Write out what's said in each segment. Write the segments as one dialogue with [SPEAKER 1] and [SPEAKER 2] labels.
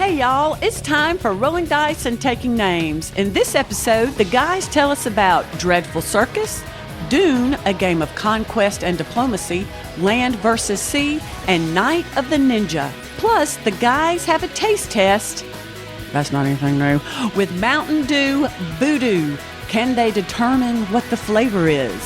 [SPEAKER 1] Hey y'all, it's time for Rolling Dice and Taking Names. In this episode, the guys tell us about Dreadful Circus, Dune, a game of conquest and diplomacy, Land vs. Sea, and Night of the Ninja. Plus, the guys have a taste test. That's not anything new. With Mountain Dew Voodoo. Can they determine what the flavor is?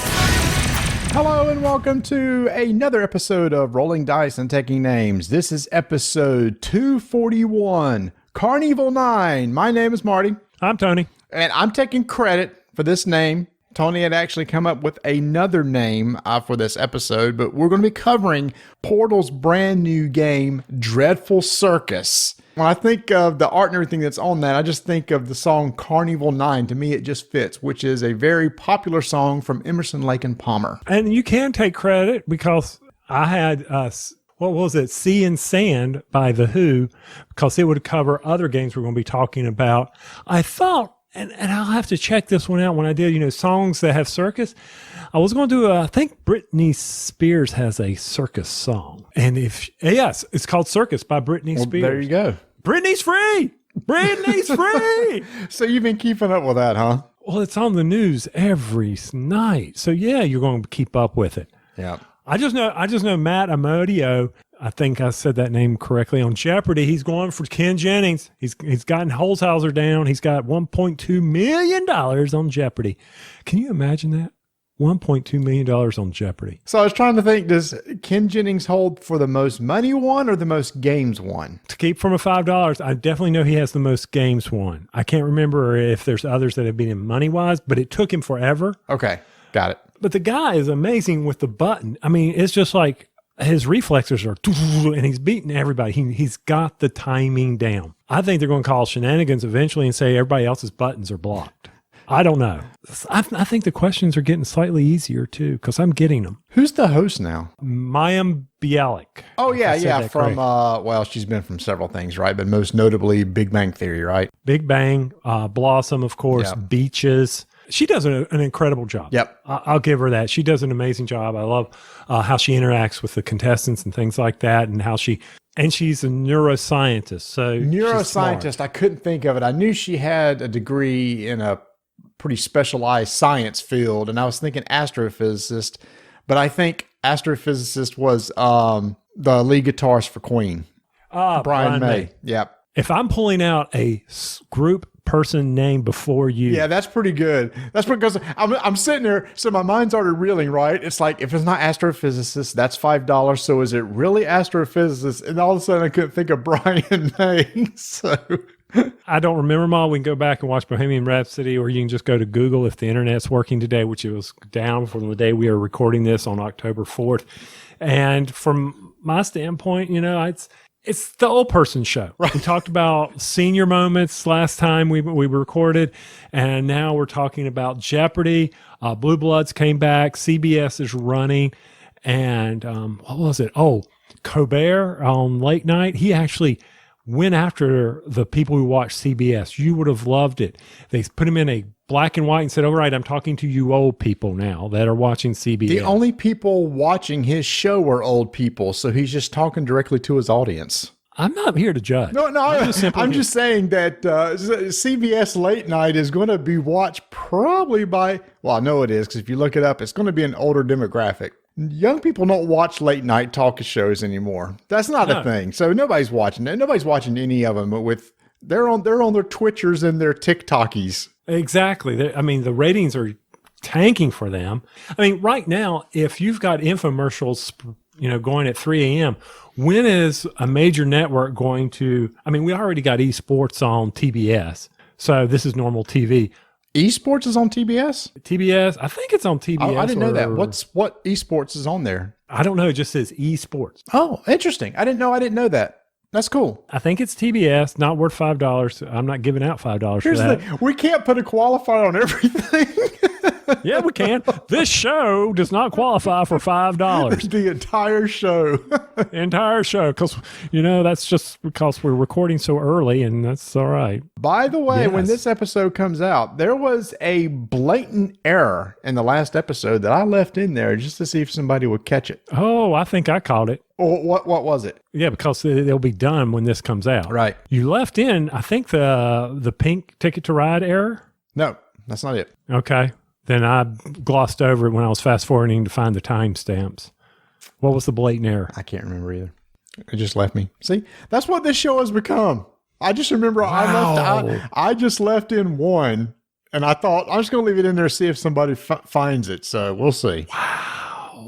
[SPEAKER 2] Hello and welcome to another episode of Rolling Dice and Taking Names. This is episode 241, Carnival 9. My name is Marty.
[SPEAKER 3] I'm Tony.
[SPEAKER 2] And I'm taking credit for this name. Tony had actually come up with another name for this episode, but we're going to be covering Portal's brand new game, Dreadful Circus. When I think of the art and everything that's on that, I just think of the song Carnival 9. To me, it just fits, which is a very popular song from Emerson, Lake and Palmer.
[SPEAKER 3] And you can take credit because I had, what was it, Sea and Sand by The Who, because it would cover other games we're going to be talking about. I thought, and I'll have to check this one out when I did, songs that have circus. I was going to do, I think Britney Spears has a circus song. And yes, it's called Circus by Britney Spears.
[SPEAKER 2] There you go.
[SPEAKER 3] Britney's free! Britney's free!
[SPEAKER 2] So you've been keeping up with that, huh?
[SPEAKER 3] Well, it's on the news every night. So yeah, you're going to keep up with it.
[SPEAKER 2] Yeah.
[SPEAKER 3] I just know Matt Amodio. I think I said that name correctly on Jeopardy. He's going for Ken Jennings. He's gotten Holzhauser down. He's got $1.2 million on Jeopardy. Can you imagine that? $1.2 million on Jeopardy.
[SPEAKER 2] So I was trying to think, does Ken Jennings hold for the most money won or the most games won?
[SPEAKER 3] To keep from a $5, I definitely know he has the most games won. I can't remember if there's others that have been in money-wise, but it took him forever.
[SPEAKER 2] Okay, got it.
[SPEAKER 3] But the guy is amazing with the button. I mean, it's just like his reflexes are, and he's beating everybody. He's got the timing down. I think they're going to call shenanigans eventually and say everybody else's buttons are blocked. I don't know. I think the questions are getting slightly easier too, because I'm getting them.
[SPEAKER 2] Who's the host now?
[SPEAKER 3] Mayim Bialik.
[SPEAKER 2] Oh, yeah. From, she's been from several things, right? But most notably Big Bang Theory, right?
[SPEAKER 3] Big Bang, Blossom, of course,
[SPEAKER 2] Yep.
[SPEAKER 3] Beaches. She does an incredible job.
[SPEAKER 2] Yep.
[SPEAKER 3] I'll give her that. She does an amazing job. I love how she interacts with the contestants and things like that, and and she's a neuroscientist. So
[SPEAKER 2] neuroscientist, I couldn't think of it. I knew she had a degree in a pretty specialized science field, and I was thinking astrophysicist, but I think astrophysicist was the lead guitarist for Queen, Brian May. Yep.
[SPEAKER 3] If I'm pulling out a group person name before you,
[SPEAKER 2] yeah, that's pretty good. That's because I'm sitting there, so my mind's already reeling, right? It's like, if it's not astrophysicist, that's $5. So is it really astrophysicist? And all of a sudden, I couldn't think of Brian May. So
[SPEAKER 3] I don't remember them all. We can go back and watch Bohemian Rhapsody, or you can just go to Google if the internet's working today, which it was down from the day we are recording this on October 4th. And from my standpoint, it's the old person show. Right. We talked about senior moments last time we recorded, and now we're talking about Jeopardy. Blue Bloods came back. CBS is running. And what was it? Oh, Colbert on late night. He actually went after the people who watch CBS. You would have loved it. They put him in a black and white and said, all right, I'm talking to you old people now that are watching CBS.
[SPEAKER 2] The only people watching his show are old people, so he's just talking directly to his audience.
[SPEAKER 3] I'm not here to judge.
[SPEAKER 2] No, I'm just saying that CBS late night is going to be watched probably by, well, I know it is, because if you look it up, it's going to be an older demographic. Young people don't watch late night talk shows anymore. That's not a thing. So nobody's watching it. Nobody's watching any of them. They're on their Twitchers and their TikTokies.
[SPEAKER 3] Exactly. The ratings are tanking for them. I mean, right now, if you've got infomercials, going at 3 a.m., when is a major network going to? I mean, we already got esports on TBS, so this is normal TV.
[SPEAKER 2] Esports is on TBS?
[SPEAKER 3] TBS, I think it's on TBS.
[SPEAKER 2] Oh, I didn't know that. What esports is on there?
[SPEAKER 3] I don't know. It just says esports.
[SPEAKER 2] Oh, interesting. I didn't know that. That's cool.
[SPEAKER 3] I think it's TBS, not worth $5. I'm not giving out $5 for that.
[SPEAKER 2] We can't put a qualifier on everything.
[SPEAKER 3] Yeah, we can. This show does not qualify for $5.
[SPEAKER 2] The entire show.
[SPEAKER 3] Entire show, because that's just because we're recording so early, and that's all right.
[SPEAKER 2] By the way, when
[SPEAKER 3] Yes.
[SPEAKER 2] this episode comes out, there was a blatant error in the last episode that I left in there just to see if somebody would catch it.
[SPEAKER 3] Oh, I think I caught it.
[SPEAKER 2] Or what was it?
[SPEAKER 3] Yeah, because they'll be done when this comes out.
[SPEAKER 2] Right.
[SPEAKER 3] You left in, I think, the pink Ticket to Ride error.
[SPEAKER 2] No, that's not it.
[SPEAKER 3] Okay. Then I glossed over it when I was fast forwarding to find the timestamps. What was the blatant error?
[SPEAKER 2] I can't remember either. It just left me. See, that's what this show has become. I just remember I just left in one, and I thought I'm just going to leave it in there to see if somebody finds it. So we'll see.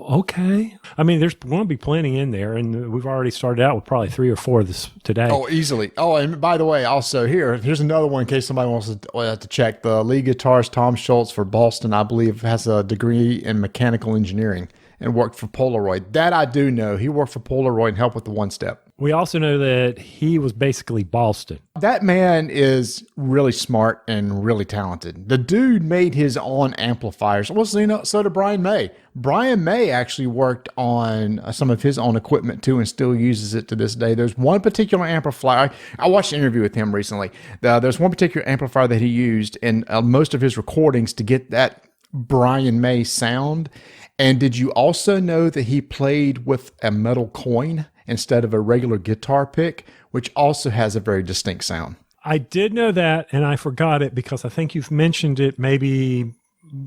[SPEAKER 3] Okay. I mean, there's going to be plenty in there, and we've already started out with probably 3 or 4 this today.
[SPEAKER 2] Oh, easily. Oh, and by the way, also here's another one in case somebody wants to check. The lead guitarist Tom Schultz for Boston, I believe, has a degree in mechanical engineering and worked for Polaroid. That I do know. He worked for Polaroid and helped with the one step.
[SPEAKER 3] We also know that he was basically Boston.
[SPEAKER 2] That man is really smart and really talented. The dude made his own amplifiers. Well, so did Brian May. Brian May actually worked on some of his own equipment too and still uses it to this day. There's one particular amplifier. I watched an interview with him recently. There's one particular amplifier that he used in most of his recordings to get that Brian May sound. And did you also know that he played with a metal coin instead of a regular guitar pick, which also has a very distinct sound?
[SPEAKER 3] I did know that, and I forgot it because I think you've mentioned it maybe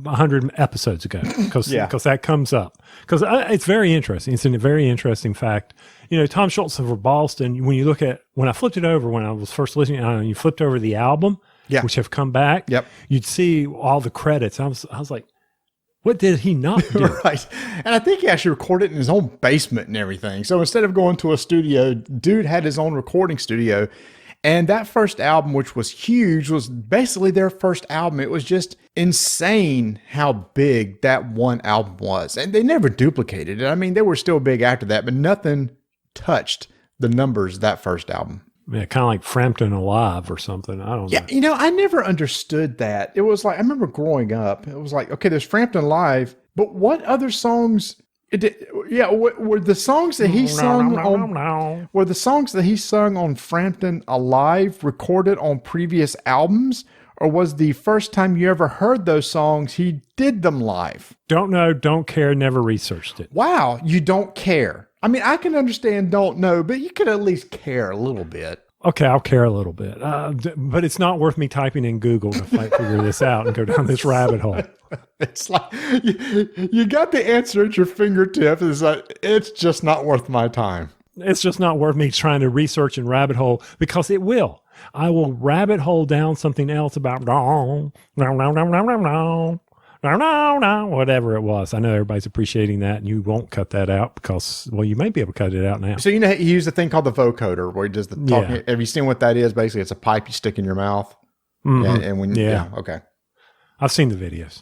[SPEAKER 3] 100 episodes ago, because that comes up. Because it's very interesting. It's a very interesting fact. Tom Schultz over Boston, when I flipped it over, when I was first listening, you flipped over the album, which have come back, you'd see all the credits. I was like, what did he not do?
[SPEAKER 2] Right. And I think he actually recorded in his own basement and everything. So instead of going to a studio, dude had his own recording studio. And that first album, which was huge, was basically their first album. It was just insane how big that one album was. And they never duplicated it. I mean, they were still big after that, but nothing touched the numbers of that first album.
[SPEAKER 3] Yeah, kind of like Frampton Alive or something. I don't know.
[SPEAKER 2] Yeah, I never understood that. It was like, I remember growing up, it was like, okay, there's Frampton Alive, but what other songs? Were the songs that he sung on? Were the songs that he sung on Frampton Alive recorded on previous albums, or was the first time you ever heard those songs he did them live?
[SPEAKER 3] Don't know, don't care, never researched it.
[SPEAKER 2] Wow, you don't care. I mean, I can understand don't know, but you could at least care a little bit.
[SPEAKER 3] Okay, I'll care a little bit. But it's not worth me typing in Google to figure this out and go down this rabbit hole.
[SPEAKER 2] It's like, you got the answer at your fingertip. It's like, it's just not worth my time.
[SPEAKER 3] It's just not worth me trying to research and rabbit hole, because it will. I will rabbit hole down something else about whatever it was. I know everybody's appreciating that, and you won't cut that out because, well, you may be able to cut it out now.
[SPEAKER 2] So he used a thing called the vocoder where he does the talking. Have you seen what that is? Basically, it's a pipe you stick in your mouth.
[SPEAKER 3] Mm-hmm.
[SPEAKER 2] And when okay.
[SPEAKER 3] I've seen the videos.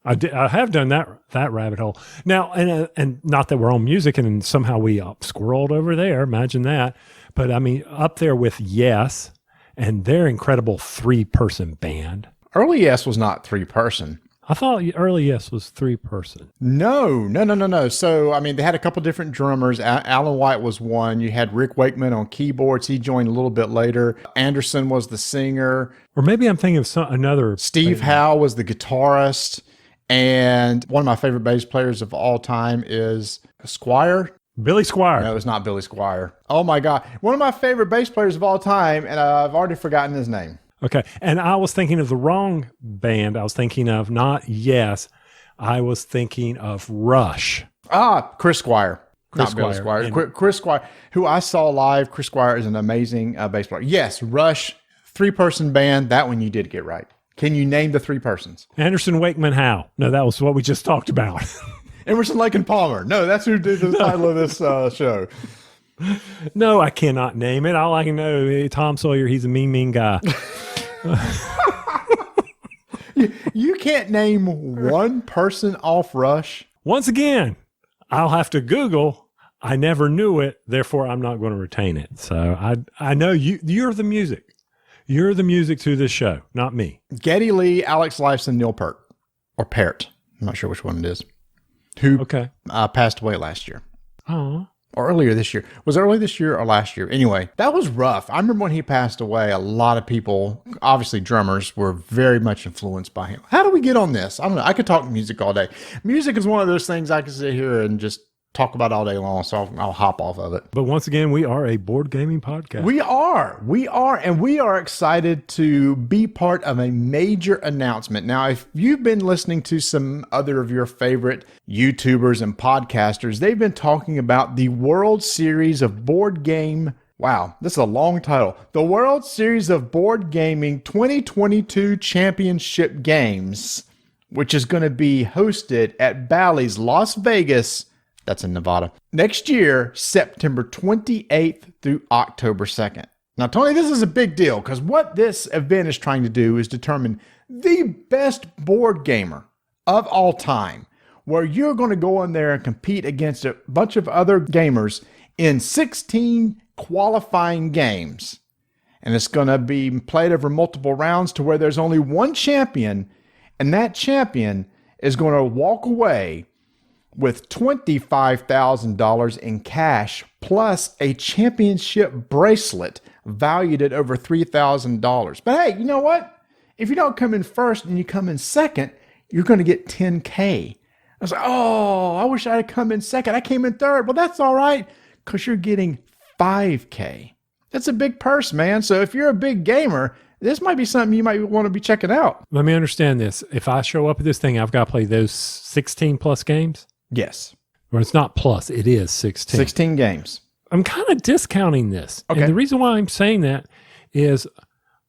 [SPEAKER 3] I have done that rabbit hole. Now, and not that we're on music and somehow we squirreled over there. Imagine that. But I mean, up there with Yes and their incredible 3-person band.
[SPEAKER 2] Early Yes was not 3-person.
[SPEAKER 3] I thought early Yes was 3-person.
[SPEAKER 2] No. So, I mean, they had a couple different drummers. Alan White was one. You had Rick Wakeman on keyboards. He joined a little bit later. Anderson was the singer.
[SPEAKER 3] Or maybe I'm thinking of another.
[SPEAKER 2] Steve Howe was the guitarist. And one of my favorite bass players of all time is Squire.
[SPEAKER 3] Billy Squire.
[SPEAKER 2] No, it's not Billy Squire. Oh, my God. One of my favorite bass players of all time, and I've already forgotten his name.
[SPEAKER 3] Okay. And I was thinking of the wrong band. I was thinking of not Yes. I was thinking of Rush.
[SPEAKER 2] Chris Squire.
[SPEAKER 3] Chris
[SPEAKER 2] not Billy
[SPEAKER 3] Squire.
[SPEAKER 2] Squire. Chris Squire, who I saw live. Chris Squire is an amazing bass player. Yes, Rush, 3-person band. That one you did get right. Can you name the 3 persons?
[SPEAKER 3] Anderson, Wakeman, Howe. No, that was what we just talked about.
[SPEAKER 2] Emerson, Lake, and Palmer. No, that's who did the title of this show.
[SPEAKER 3] No, I cannot name it. All I can know, Tom Sawyer, he's a mean guy.
[SPEAKER 2] You can't name one person off Rush.
[SPEAKER 3] Once again, I'll have to Google. I never knew it, therefore I'm not going to retain it. So I know you're the music. You're the music to this show, not me.
[SPEAKER 2] Geddy Lee, Alex Lifeson, Neil Peart. or Parrott. I'm not sure which one it is. Who passed away last year.
[SPEAKER 3] Oh.
[SPEAKER 2] Or earlier this year. Was it early this year or last year? Anyway, that was rough. I remember when he passed away, a lot of people, obviously drummers, were very much influenced by him. How do we get on this? I don't know. I could talk music all day. Music is one of those things I can sit here and just talk about all day long, so I'll hop off of it.
[SPEAKER 3] But once again, we are a board gaming podcast.
[SPEAKER 2] We are, and we are excited to be part of a major announcement. Now, if you've been listening to some other of your favorite YouTubers and podcasters, they've been talking about the World Series of Board Game. Wow, this is a long title. The World Series of Board Gaming 2022 Championship Games, which is going to be hosted at Bally's Las Vegas. That's in Nevada. Next year, September 28th through October 2nd. Now, Tony, this is a big deal because what this event is trying to do is determine the best board gamer of all time, where you're going to go in there and compete against a bunch of other gamers in 16 qualifying games. And it's going to be played over multiple rounds to where there's only one champion, and that champion is going to walk away with $25,000 in cash plus a championship bracelet valued at over $3,000. But hey, you know what? If you don't come in first and you come in second, you're going to get $10K. I was like, oh, I wish I had come in second. I came in third. Well, that's all right because you're getting $5K. That's a big purse, man. So if you're a big gamer, this might be something you might want to be checking out.
[SPEAKER 3] Let me understand this. If I show up at this thing, I've got to play those 16 plus games?
[SPEAKER 2] Yes.
[SPEAKER 3] Well, it's not plus, it is 16.
[SPEAKER 2] 16 games.
[SPEAKER 3] I'm kind of discounting this.
[SPEAKER 2] Okay.
[SPEAKER 3] And the reason why I'm saying that is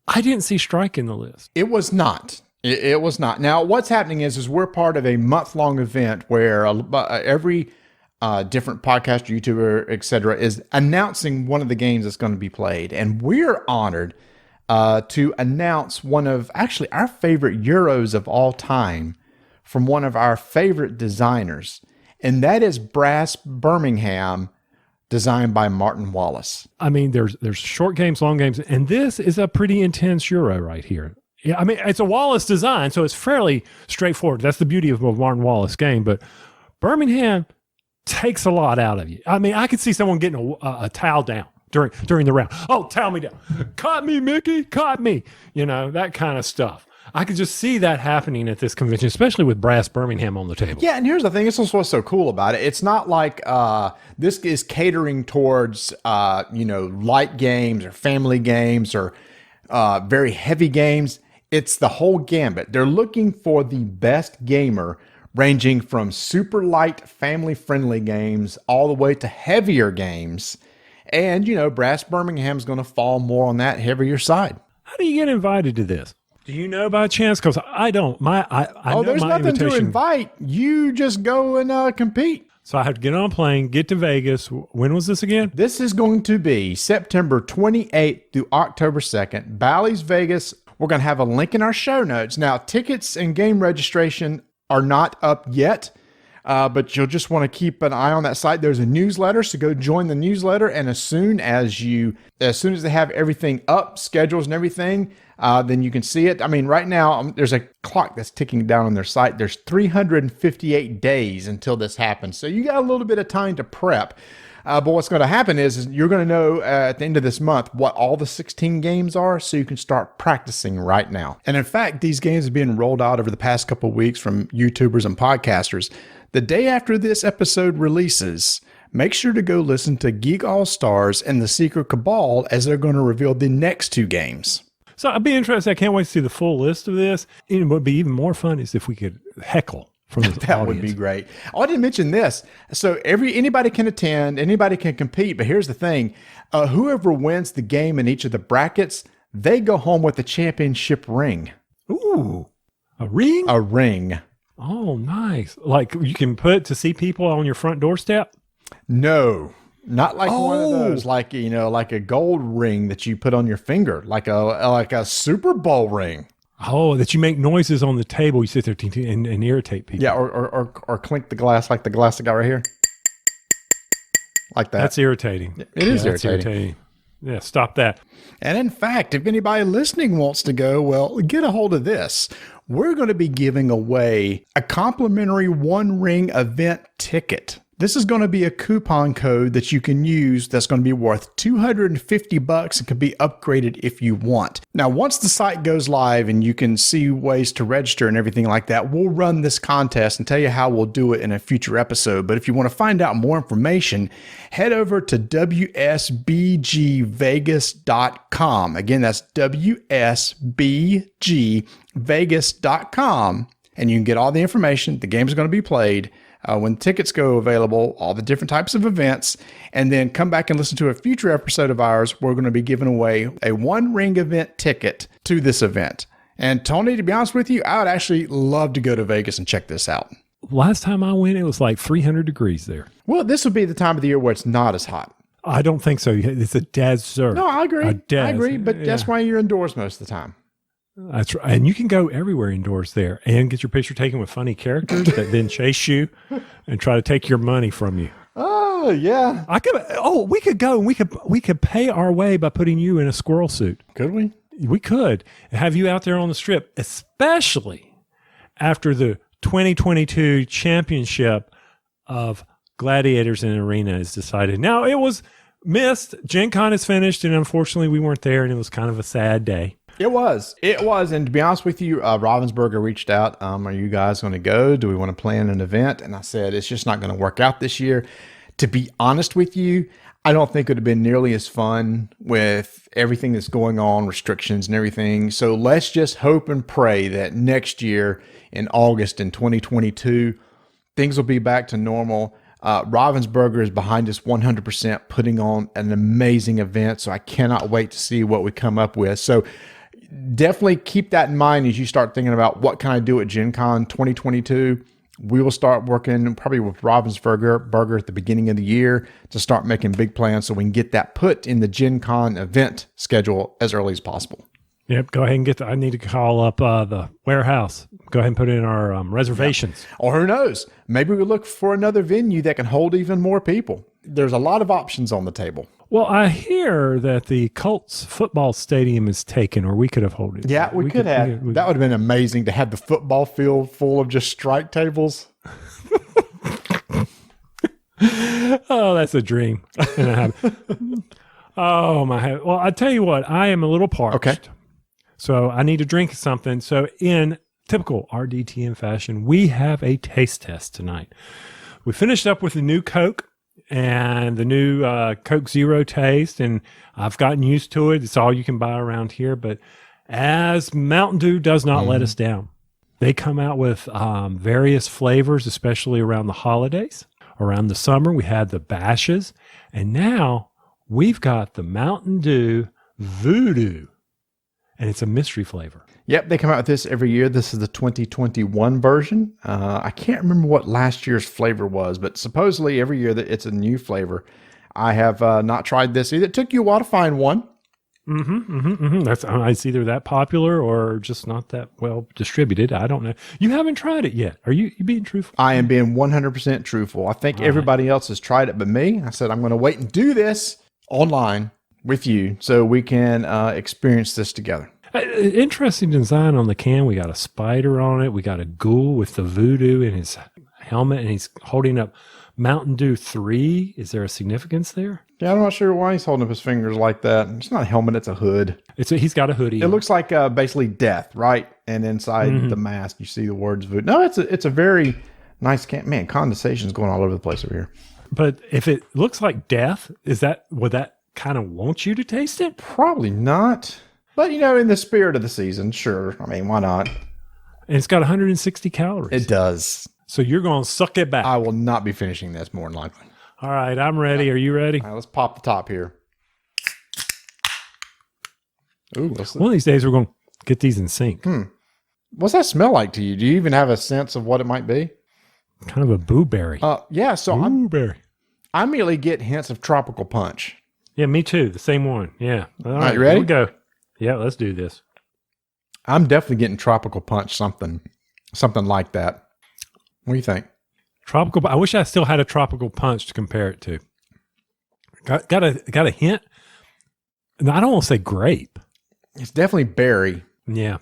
[SPEAKER 3] I didn't see Strike in the list.
[SPEAKER 2] It was not. It was not. Now, what's happening is we're part of a month-long event where every different podcaster, YouTuber, etc., is announcing one of the games that's going to be played. And we're honored to announce one of actually our favorite Euros of all time from one of our favorite designers. And that is Brass Birmingham, designed by Martin Wallace.
[SPEAKER 3] I mean, there's short games, long games, and this is a pretty intense Euro right here. Yeah, I mean, it's a Wallace design, so it's fairly straightforward. That's the beauty of a Martin Wallace game, but Birmingham takes a lot out of you. I mean, I could see someone getting a towel down during the round. Oh, towel me down. Caught me, Mickey. Caught me. You know, that kind of stuff. I could just see that happening at this convention, especially with Brass Birmingham on the table.
[SPEAKER 2] Yeah, and here's the thing. This is what's so cool about it. It's not like this is catering towards, light games or family games or very heavy games. It's the whole gambit. They're looking for the best gamer, ranging from super light, family-friendly games all the way to heavier games. And, Brass Birmingham's going to fall more on that heavier side.
[SPEAKER 3] How do you get invited to this? Do you know by chance? Because I don't. I know
[SPEAKER 2] there's
[SPEAKER 3] my
[SPEAKER 2] nothing
[SPEAKER 3] invitation.
[SPEAKER 2] to invite. You just go and compete.
[SPEAKER 3] So I have to get on a plane, get to Vegas. When was this again?
[SPEAKER 2] This is going to be September 28th through October 2nd, Bally's Vegas. We're going to have a link in our show notes. Now, tickets and game registration are not up yet, but you'll just want to keep an eye on that site. There's a newsletter, so go join the newsletter. And as soon as they have everything up, schedules and everything, then you can see it. I mean, right now, there's a clock that's ticking down on their site. There's 358 days until this happens. So you got a little bit of time to prep. But what's going to happen is you're going to know at the end of this month what all the 16 games are, so you can start practicing right now. And in fact, these games have been rolled out over the past couple of weeks from YouTubers and podcasters. The day after this episode releases, make sure to go listen to Geek All Stars and The Secret Cabal, as they're going to reveal the next two games.
[SPEAKER 3] So I'd be interested. I can't wait to see the full list of this. And what would be even more fun is if we could heckle from the
[SPEAKER 2] That would be great. Oh, I didn't mention this. So anybody can attend, anybody can compete, but here's the thing. Whoever wins the game in each of the brackets, they go home with the championship ring.
[SPEAKER 3] Ooh, a ring?
[SPEAKER 2] A ring.
[SPEAKER 3] Oh, nice. Like you can put to see people on your front doorstep?
[SPEAKER 2] No, not like one of those, like a gold ring that you put on your finger, like a Super Bowl ring.
[SPEAKER 3] Oh, that you make noises on the table. You sit there and irritate people.
[SPEAKER 2] Yeah, or clink the glass like the glass I got right here. Like that.
[SPEAKER 3] That's irritating.
[SPEAKER 2] It is irritating.
[SPEAKER 3] Yeah, stop that.
[SPEAKER 2] And in fact, if anybody listening wants to go, well, get a hold of this. We're going to be giving away a complimentary One Ring event ticket. This is going to be a coupon code that you can use that's going to be worth $250 and can be upgraded if you want. Now, once the site goes live and you can see ways to register and everything like that, we'll run this contest and tell you how we'll do it in a future episode. But if you want to find out more information, head over to WSBGVegas.com. Again, that's WSBGVegas.com. And you can get all the information. The game's going to be played. When tickets go available, all the different types of events, and then come back and listen to a future episode of ours. We're going to be giving away a One Ring event ticket to this event. And Tony, to be honest with you, I would actually love to go to Vegas and check this out.
[SPEAKER 3] Last time I went, it was like 300 degrees there.
[SPEAKER 2] Well, this would be the time of the year where it's not as hot.
[SPEAKER 3] I don't think so. It's a desert.
[SPEAKER 2] No, I agree. I agree, but that's why you're indoors most of the time.
[SPEAKER 3] That's right. And you can go everywhere indoors there and get your picture taken with funny characters that then chase you and try to take your money from you.
[SPEAKER 2] Oh, yeah.
[SPEAKER 3] We could go and we could pay our way by putting you in a squirrel suit.
[SPEAKER 2] Could we?
[SPEAKER 3] We could have you out there on the strip, especially after the 2022 championship of Gladiators in Arena is decided. Now, it was missed. Gen Con is finished, and unfortunately we weren't there, and it was kind of a sad day.
[SPEAKER 2] It was. And to be honest with you, Ravensburger reached out. Are you guys going to go? Do we want to plan an event? And I said, it's just not going to work out this year. To be honest with you, I don't think it would have been nearly as fun with everything that's going on, restrictions and everything. So let's just hope and pray that next year in August in 2022, things will be back to normal. Ravensburger is behind us 100%, putting on an amazing event. So I cannot wait to see what we come up with. So definitely keep that in mind as you start thinking about what can I do at Gen Con 2022. We will start working probably with Ravensburger at the beginning of the year to start making big plans so we can get that put in the Gen Con event schedule as early as possible.
[SPEAKER 3] Yep, go ahead and I need to call up the warehouse. Go ahead and put in our reservations.
[SPEAKER 2] Yep. Or who knows? Maybe we look for another venue that can hold even more people. There's a lot of options on the table.
[SPEAKER 3] Well, I hear that the Colts football stadium is taken, or we could have held it.
[SPEAKER 2] Yeah, we could have. That would have been amazing to have the football field full of just strike tables.
[SPEAKER 3] Oh, that's a dream. Oh, my head. Well, I tell you what, I am a little parched.
[SPEAKER 2] Okay.
[SPEAKER 3] So I need to drink something. So in typical RDTN fashion, we have a taste test tonight. We finished up with the new Coke and the new Coke Zero taste, and I've gotten used to it. It's all you can buy around here. But as Mountain Dew does not let us down, they come out with various flavors, especially around the holidays. Around the summer, we had the Bashes, and now we've got the Mountain Dew Voodoo, and it's a mystery flavor.
[SPEAKER 2] Yep, they come out with this every year. This is the 2021 version. I can't remember what last year's flavor was, but supposedly every year that it's a new flavor. I have not tried this either. It took you a while to find one.
[SPEAKER 3] It's either that popular or just not that well distributed. I don't know. You haven't tried it yet. Are you being truthful?
[SPEAKER 2] I am being 100% truthful. I think everybody else has tried it but me. I said I'm going to wait and do this online with you so we can experience this together.
[SPEAKER 3] Interesting design on the can. We got a spider on it. We got a ghoul with the voodoo in his helmet, and he's holding up Mountain Dew 3. Is there a significance there?
[SPEAKER 2] Yeah, I'm not sure why he's holding up his fingers like that. It's not a helmet, it's a hood.
[SPEAKER 3] He's got a hoodie.
[SPEAKER 2] It looks like basically death, right? And inside the mask, you see the words voodoo. No, it's a very nice can. Man, condensation's going all over the place over here.
[SPEAKER 3] But if it looks like death, would that kind of want you to taste it?
[SPEAKER 2] Probably not. But, in the spirit of the season, sure. I mean, why not?
[SPEAKER 3] And it's got 160 calories.
[SPEAKER 2] It does.
[SPEAKER 3] So you're going to suck it back.
[SPEAKER 2] I will not be finishing this, more than likely.
[SPEAKER 3] All right, I'm ready. Are you ready?
[SPEAKER 2] All right, let's pop the top here. Ooh,
[SPEAKER 3] one of these days we're going to get these in sync.
[SPEAKER 2] What's that smell like to you? Do you even have a sense of what it might be?
[SPEAKER 3] Kind of a blueberry.
[SPEAKER 2] Yeah, so
[SPEAKER 3] blueberry.
[SPEAKER 2] I immediately get hints of tropical punch.
[SPEAKER 3] Yeah, me too. The same one. Yeah.
[SPEAKER 2] All right, you ready?
[SPEAKER 3] Here we go. Yeah, let's do this.
[SPEAKER 2] I'm definitely getting tropical punch, something like that. What do you think?
[SPEAKER 3] Tropical. I wish I still had a tropical punch to compare it to. Got a hint And I don't want to say grape.
[SPEAKER 2] It's definitely berry.
[SPEAKER 3] Yeah.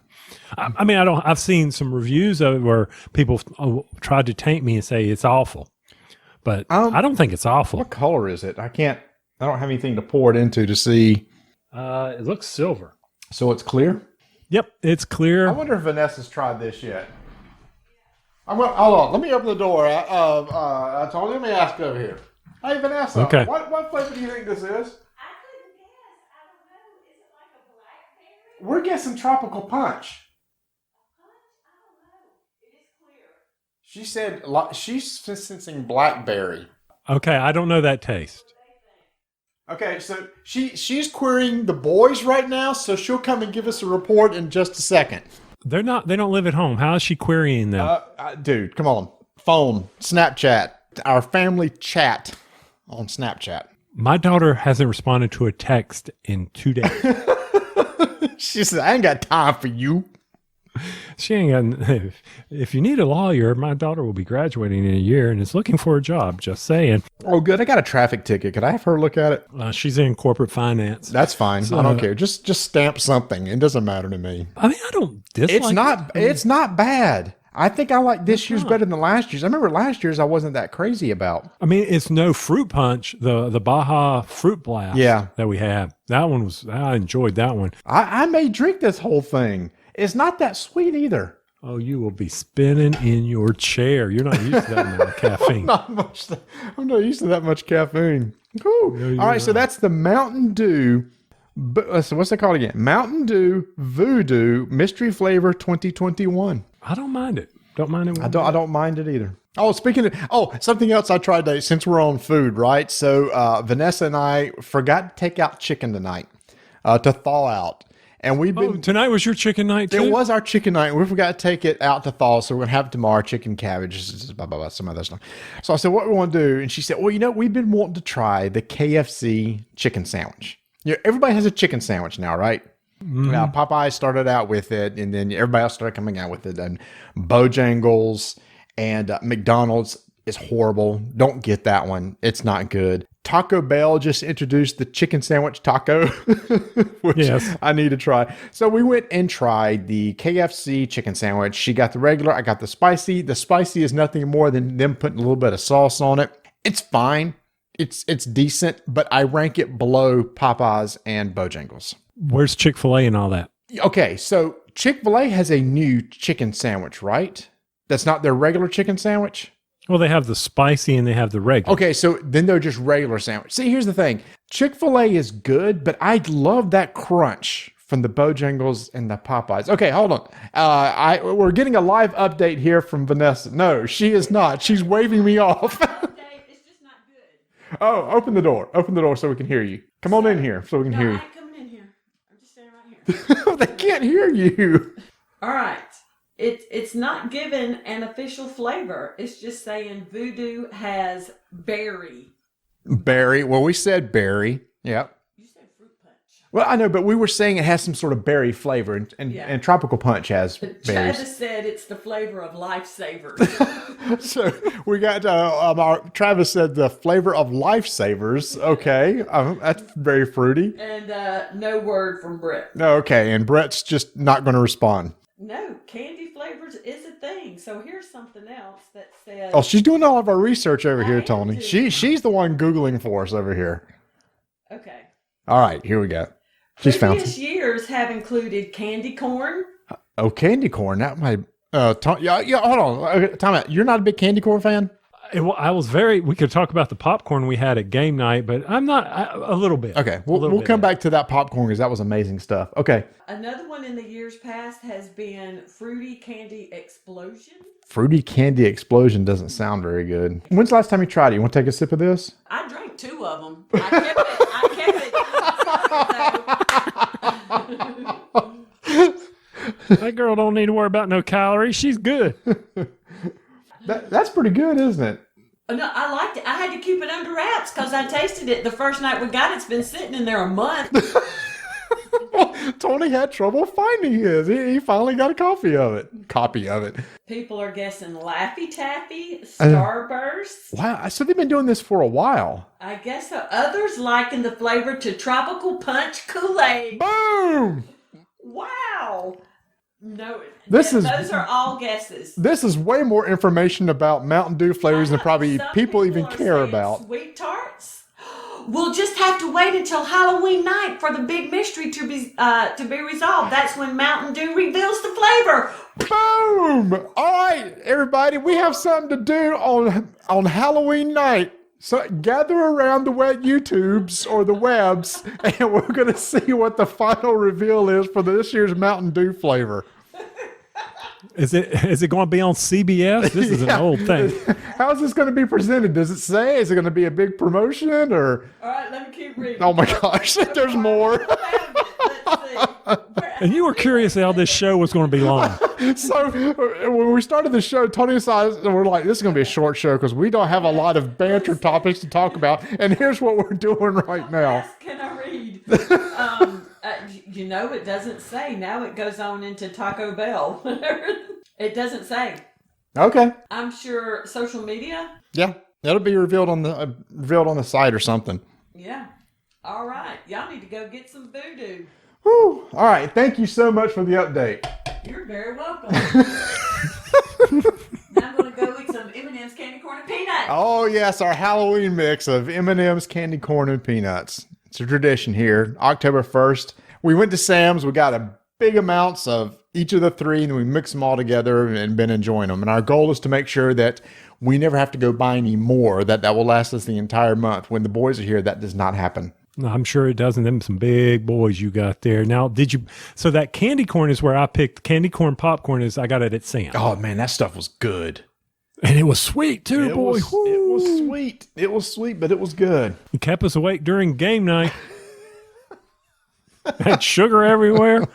[SPEAKER 3] I mean, I've seen some reviews of it where people tried to taint me and say it's awful, but I don't think it's awful.
[SPEAKER 2] What color is it? I don't have anything to pour it into to see.
[SPEAKER 3] It looks silver.
[SPEAKER 2] So it's clear?
[SPEAKER 3] Yep, it's clear.
[SPEAKER 2] I wonder if Vanessa's tried this yet. Hold on. Let me open the door. Tony, let me ask over here. Hey, Vanessa.
[SPEAKER 3] Okay.
[SPEAKER 2] What flavor do you think this is?
[SPEAKER 4] I couldn't guess. I don't know. Is it like a blackberry?
[SPEAKER 2] We're guessing tropical punch.
[SPEAKER 4] I don't know. It is clear.
[SPEAKER 2] She said she's sensing blackberry.
[SPEAKER 3] Okay, I don't know that taste.
[SPEAKER 2] Okay, so she's querying the boys right now, so she'll come and give us a report in just a second.
[SPEAKER 3] They don't live at home. How is she querying them?
[SPEAKER 2] Dude, come on. Phone, Snapchat, our family chat on Snapchat.
[SPEAKER 3] My daughter hasn't responded to a text in 2 days.
[SPEAKER 2] She said, I ain't got time for you.
[SPEAKER 3] She ain't got. If you need a lawyer, my daughter will be graduating in a year and is looking for a job. Just saying.
[SPEAKER 2] Oh, good. I got a traffic ticket. Could I have her look at it?
[SPEAKER 3] She's in corporate finance.
[SPEAKER 2] That's fine. I don't care. Just stamp something. It doesn't matter to me.
[SPEAKER 3] I mean, I don't dislike
[SPEAKER 2] It's not bad. I think I like this year's better than last year's. I remember last year's I wasn't that crazy about.
[SPEAKER 3] I mean, it's no fruit punch. The Baja Fruit Blast. That we have. That one I enjoyed that one.
[SPEAKER 2] I may drink this whole thing. It's not that sweet either.
[SPEAKER 3] Oh, you will be spinning in your chair. You're not used to that amount of caffeine.
[SPEAKER 2] I'm not used to that much caffeine. No, all right, so that's the Mountain Dew. So what's it called again? Mountain Dew Voodoo Mystery Flavor 2021.
[SPEAKER 3] I don't mind it. Don't mind it.
[SPEAKER 2] I don't mind it either. Oh, something else I tried today, since we're on food, right? So Vanessa and I forgot to take out chicken tonight to thaw out. And we've been
[SPEAKER 3] tonight was your chicken night too?
[SPEAKER 2] It was our chicken night. We forgot to take it out to thaw, so we're gonna have it tomorrow. Chicken, cabbage, some other stuff. So I said, "What we want to do?" And she said, "Well, we've been wanting to try the KFC chicken sandwich. Everybody has a chicken sandwich now, right? Mm-hmm. Now Popeye started out with it, and then everybody else started coming out with it. And Bojangles and McDonald's is horrible. Don't get that one. It's not good. Taco Bell just introduced the chicken sandwich taco, which I need to try. So we went and tried the KFC chicken sandwich. She got the regular. I got the spicy. The spicy is nothing more than them putting a little bit of sauce on it. It's fine. It's decent, but I rank it below Popeyes and Bojangles.
[SPEAKER 3] Where's Chick-fil-A and all that?
[SPEAKER 2] Okay, so Chick-fil-A has a new chicken sandwich, right? That's not their regular chicken sandwich?
[SPEAKER 3] Well, they have the spicy and they have the regular.
[SPEAKER 2] Okay, so then they're just regular sandwich. See, here's the thing. Chick-fil-A is good, but I love that crunch from the Bojangles and the Popeyes. Okay, hold on. We're getting a live update here from Vanessa. No, she is not. She's waving me off.
[SPEAKER 4] It's just not good.
[SPEAKER 2] Oh, open the door. Open the door so we can hear you. Come on in here so we can hear you.
[SPEAKER 4] I'm coming in here. I'm just standing right here.
[SPEAKER 2] They can't hear you.
[SPEAKER 1] All right. It's not given an official flavor. It's just saying Voodoo has berry.
[SPEAKER 2] Berry. Well, we said berry. Yep.
[SPEAKER 1] You said fruit punch.
[SPEAKER 2] Well, I know, but we were saying it has some sort of berry flavor, and Tropical Punch has berries.
[SPEAKER 1] Travis said it's the flavor of lifesavers.
[SPEAKER 2] So we got Travis said the flavor of lifesavers. Okay, that's very fruity.
[SPEAKER 1] And no word from Brett.
[SPEAKER 2] Okay, and Brett's just not going to respond.
[SPEAKER 1] No, candy flavors is a thing. So here's something else that says...
[SPEAKER 2] Oh, she's doing all of our research over here, Tony. She's the one Googling for us over here.
[SPEAKER 1] Okay.
[SPEAKER 2] All right, here we go. She's found
[SPEAKER 1] Previous years have included candy corn.
[SPEAKER 2] Oh, candy corn. That might... hold on. Time out. You're not a big candy corn fan?
[SPEAKER 3] I was we could talk about the popcorn we had at game night, but I'm not a little bit.
[SPEAKER 2] Okay. We'll come back to that popcorn because that was amazing stuff. Okay.
[SPEAKER 1] Another one in the years past has been Fruity Candy Explosion.
[SPEAKER 2] Fruity Candy Explosion doesn't sound very good. When's the last time you tried it? You want to take a sip of this?
[SPEAKER 1] I drank 2 of them. I kept it.
[SPEAKER 3] That girl don't need to worry about no calories. She's good.
[SPEAKER 2] That's pretty good, isn't it?
[SPEAKER 1] No, I liked it. I had to keep it under wraps because I tasted it the first night we got it. It's been sitting in there a month.
[SPEAKER 2] Tony had trouble finding his. He finally got a copy of it.
[SPEAKER 1] People are guessing Laffy Taffy, Starburst.
[SPEAKER 2] Wow. So they've been doing this for a while.
[SPEAKER 1] I guess so. Others liken the flavor to Tropical Punch Kool-Aid.
[SPEAKER 2] Boom!
[SPEAKER 1] Wow. No,
[SPEAKER 2] Those
[SPEAKER 1] are all guesses.
[SPEAKER 2] This is way more information about Mountain Dew flavors than probably
[SPEAKER 1] Some
[SPEAKER 2] people even
[SPEAKER 1] are
[SPEAKER 2] care
[SPEAKER 1] saying
[SPEAKER 2] about.
[SPEAKER 1] Sweet tarts. We'll just have to wait until Halloween night for the big mystery to be resolved. That's when Mountain Dew reveals the flavor.
[SPEAKER 2] Boom! All right, everybody, we have something to do on Halloween night. So gather around the wet YouTubes or the webs, and we're going to see what the final reveal is for this year's Mountain Dew flavor.
[SPEAKER 3] Is it going to be on CBS? This is an old thing.
[SPEAKER 2] How's this going to be presented? Does it say? Is it going to be a big promotion or?
[SPEAKER 1] All right, let me keep reading.
[SPEAKER 2] Oh my gosh, there's more.
[SPEAKER 1] Let's see.
[SPEAKER 3] And you were curious how this show was going to be long.
[SPEAKER 2] So when we started the show, Tony and I were like, this is going to be a short show because we don't have a lot of banter topics to talk about. And here's what we're doing right now.
[SPEAKER 1] What else can I read? It doesn't say. Now it goes on into Taco Bell. It doesn't say.
[SPEAKER 2] Okay.
[SPEAKER 1] I'm sure social media.
[SPEAKER 2] Yeah, that'll be revealed on the site or something.
[SPEAKER 1] Yeah. All right. Y'all need to go get some voodoo.
[SPEAKER 2] Whew. All right. Thank you so much for the update.
[SPEAKER 1] You're very welcome. Now I'm going to go eat some M&M's candy corn and peanuts.
[SPEAKER 2] Oh yes, our Halloween mix of M&M's, candy corn, and peanuts. It's a tradition here. October 1st, we went to Sam's. We got a big amounts of each of the three, and we mix them all together and been enjoying them. And our goal is to make sure that we never have to go buy any more. That will last us the entire month. When the boys are here, that does not happen.
[SPEAKER 3] I'm sure it doesn't. Them some big boys you got there. Now, so that candy corn is where I picked candy corn popcorn I got it at Sam's.
[SPEAKER 2] Oh man, that stuff was good.
[SPEAKER 3] And it was sweet too, boy.
[SPEAKER 2] It was sweet. It was sweet, but it was good.
[SPEAKER 3] It kept us awake during game night. Had sugar everywhere.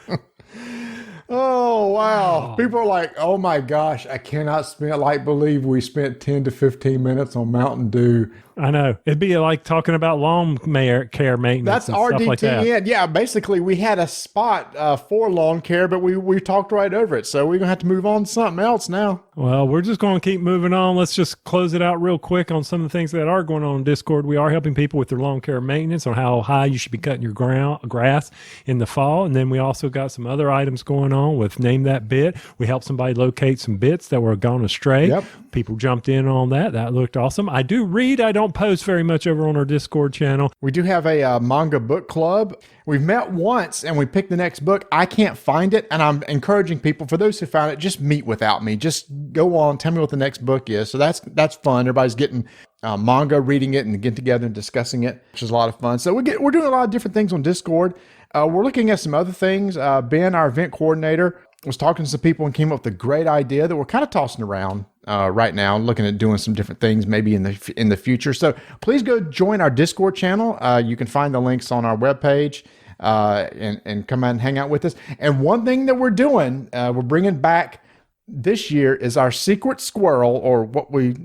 [SPEAKER 2] Oh, wow. People are like, oh my gosh, I cannot believe we spent 10 to 15 minutes on Mountain Dew.
[SPEAKER 3] I know. It'd be like talking about lawn care maintenance.
[SPEAKER 2] That's
[SPEAKER 3] and
[SPEAKER 2] RDTN.
[SPEAKER 3] Stuff like that.
[SPEAKER 2] Yeah, basically we had a spot for lawn care, but we talked right over it. So we're going to have to move on to something else now.
[SPEAKER 3] Well, we're just going to keep moving on. Let's just close it out real quick on some of the things that are going on in Discord. We are helping people with their lawn care maintenance on how high you should be cutting your grass in the fall. And then we also got some other items going on with Name That Bit. We helped somebody locate some bits that were gone astray.
[SPEAKER 2] Yep.
[SPEAKER 3] People jumped in on that. That looked awesome. I do read. I don't post very much over on our Discord channel.
[SPEAKER 2] We do have a manga book club. We've met once and we picked the next book. I can't find it. And I'm encouraging people, for those who found it, just meet without me. Just go on, tell me what the next book is. So that's fun. Everybody's getting manga, reading it, and getting together and discussing it, which is a lot of fun. So we're doing a lot of different things on Discord. We're looking at some other things. Ben, our event coordinator, was talking to some people and came up with a great idea that we're kind of tossing around right now, looking at doing some different things maybe in the future. So please go join our Discord channel. You can find the links on our webpage and come out and hang out with us. And one thing that we're doing, we're bringing back this year, is our Secret Squirrel, or what we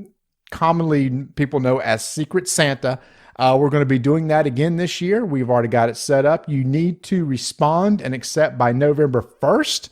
[SPEAKER 2] commonly people know as Secret Santa. We're going to be doing that again this year. We've already got it set up. You need to respond and accept by November 1st.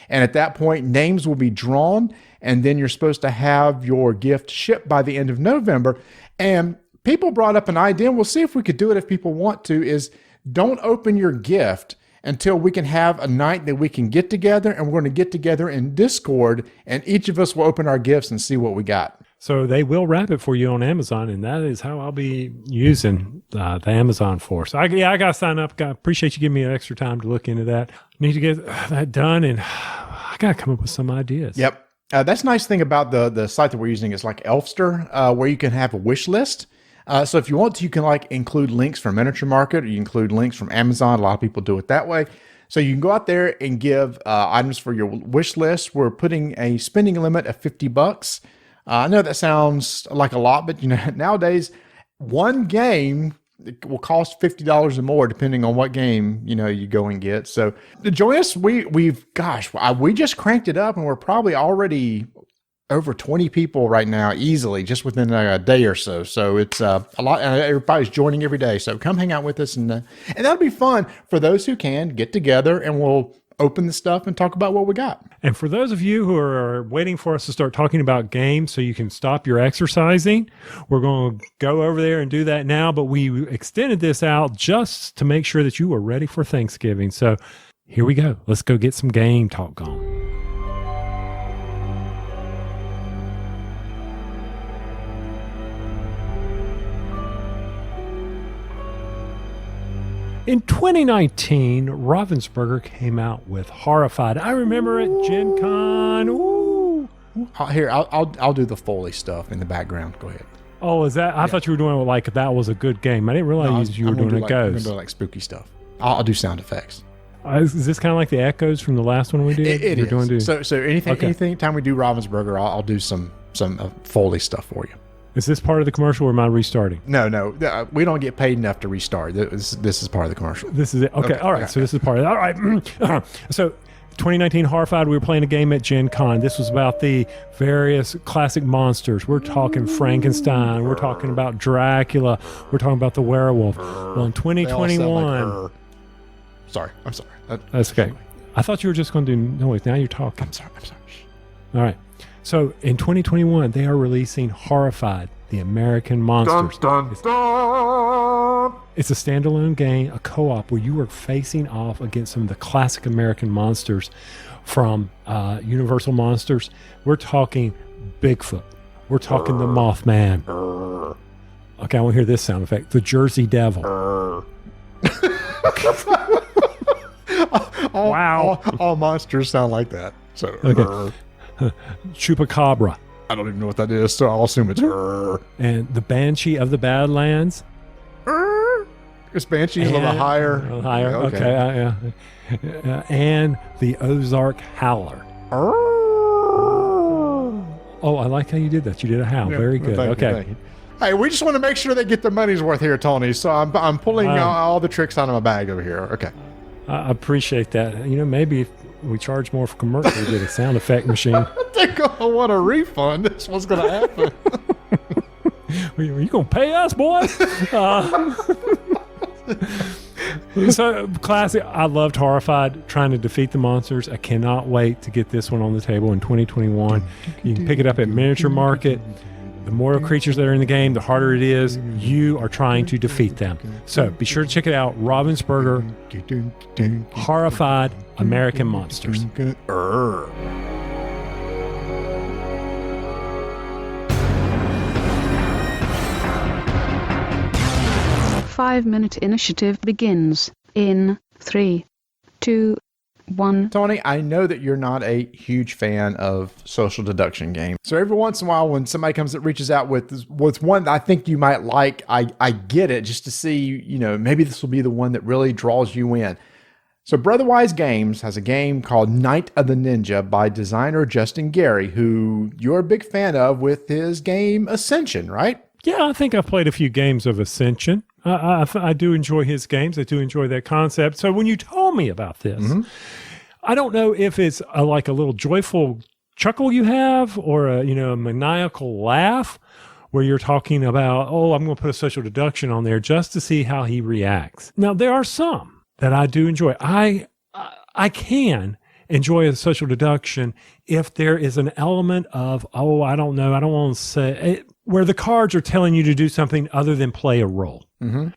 [SPEAKER 2] And at that point, names will be drawn, and then you're supposed to have your gift shipped by the end of November. And people brought up an idea, and we'll see if we could do it if people want to, is don't open your gift until we can have a night that we can get together, and we're going to get together in Discord, and each of us will open our gifts and see what we got.
[SPEAKER 3] So they will wrap it for you on Amazon, and that is how I'll be using the Amazon for. So I got to sign up. I appreciate you giving me an extra time to look into that. Need to get that done, and I got to come up with some ideas.
[SPEAKER 2] Yep. That's a nice thing about the site that we're using. Is like Elfster, where you can have a wish list. So if you want to, you can include links from Miniature Market, or you include links from Amazon. A lot of people do it that way. So you can go out there and give items for your wish list. We're putting a spending limit of $50. I know that sounds like a lot, but nowadays one game will cost $50 or more depending on what game you go and get. So to join us, we just cranked it up, and we're probably already over 20 people right now easily just within a day or so. So it's a lot. Everybody's joining every day. So come hang out with us. And that'll be fun for those who can get together, and we'll open the stuff and talk about what we got.
[SPEAKER 3] And for those of you who are waiting for us to start talking about games so you can stop your exercising, we're going to go over there and do that now. But we extended this out just to make sure that you are ready for Thanksgiving. So here we go. Let's go get some game talk on. In 2019, Ravensburger came out with Horrified. I remember at Gen Con. Ooh.
[SPEAKER 2] I'll do the Foley stuff in the background. Go ahead.
[SPEAKER 3] Oh, is that? I thought you were doing it like that was a good game. I didn't realize you were doing a
[SPEAKER 2] I'm gonna
[SPEAKER 3] ghost.
[SPEAKER 2] do like spooky stuff. I'll do sound effects.
[SPEAKER 3] Is this kind of like the echoes from the last one we did?
[SPEAKER 2] It is.
[SPEAKER 3] Doing
[SPEAKER 2] So anything time we do Ravensburger, I'll do some Foley stuff for you.
[SPEAKER 3] Is this part of the commercial or am I restarting?
[SPEAKER 2] No. We don't get paid enough to restart. This is part of the commercial.
[SPEAKER 3] This is it. Okay. All right. So this is part of it. All right. So 2019 Horrified, we were playing a game at Gen Con. This was about the various classic monsters. We're talking Frankenstein. We're talking about Dracula. We're talking about the werewolf. Well, in 2021...
[SPEAKER 2] Sorry. I'm sorry.
[SPEAKER 3] That's okay. I thought you were just going to do noise. Now you're talking.
[SPEAKER 2] I'm sorry.
[SPEAKER 3] All right. So in 2021, they are releasing Horrified, the American Monsters.
[SPEAKER 2] Dun, dun, dun.
[SPEAKER 3] It's a standalone game, a co-op where you are facing off against some of the classic American monsters from Universal Monsters. We're talking Bigfoot. We're talking the Mothman. Okay, I want to hear this sound effect. The Jersey Devil. Wow.
[SPEAKER 2] All monsters sound like that. So
[SPEAKER 3] Okay. Chupacabra.
[SPEAKER 2] I don't even know what that is, so I'll assume it's
[SPEAKER 3] And the Banshee of the Badlands.
[SPEAKER 2] It's Banshee's a little higher.
[SPEAKER 3] A little higher. Okay. And the Ozark Howler. Oh, I like how you did that. You did a howl.
[SPEAKER 2] Yeah,
[SPEAKER 3] Very good.
[SPEAKER 2] thank you,
[SPEAKER 3] Okay.
[SPEAKER 2] thank you. Hey, we just want to make sure they get their money's worth here, Tony. So I'm pulling all the tricks out of my bag over here. Okay.
[SPEAKER 3] I appreciate that. Maybe if we charge more for commercial, we get a sound effect machine.
[SPEAKER 2] They're going to want a refund. That's what's going to happen.
[SPEAKER 3] Are you going to pay us, boys? So classic. I loved Horrified, trying to defeat the monsters. I cannot wait to get this one on the table in 2021. You can pick it up at Miniature Market. The more creatures that are in the game, the harder it is. You are trying to defeat them. So be sure to check it out. Ravensburger, Horrified American Monsters.
[SPEAKER 5] 5-minute initiative begins in 3, 2, 1.
[SPEAKER 2] Tony, I know that you're not a huge fan of social deduction games. So every once in a while when somebody reaches out with one that I think you might like, I get it just to see, maybe this will be the one that really draws you in. So Brotherwise Games has a game called Night of the Ninja by designer Justin Gary, who you're a big fan of with his game Ascension, right?
[SPEAKER 3] Yeah, I think I've played a few games of Ascension. I do enjoy his games. I do enjoy that concept. So when you told me about this, I don't know if it's like a little joyful chuckle you have or a maniacal laugh where you're talking about, I'm going to put a social deduction on there just to see how he reacts. Now, there are some that I do enjoy. I can enjoy a social deduction if there is an element of, I don't know, I don't want to say it, where the cards are telling you to do something other than play a role.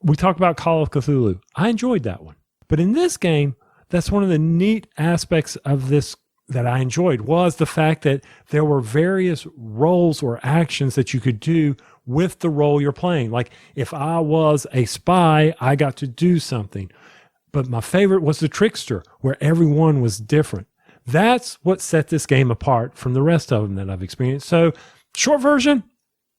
[SPEAKER 3] We talked about Call of Cthulhu. I enjoyed that one. But in this game, that's one of the neat aspects of this that I enjoyed was the fact that there were various roles or actions that you could do with the role you're playing. Like if I was a spy, I got to do something. But my favorite was the trickster, where everyone was different. That's what set this game apart from the rest of them that I've experienced. So, short version,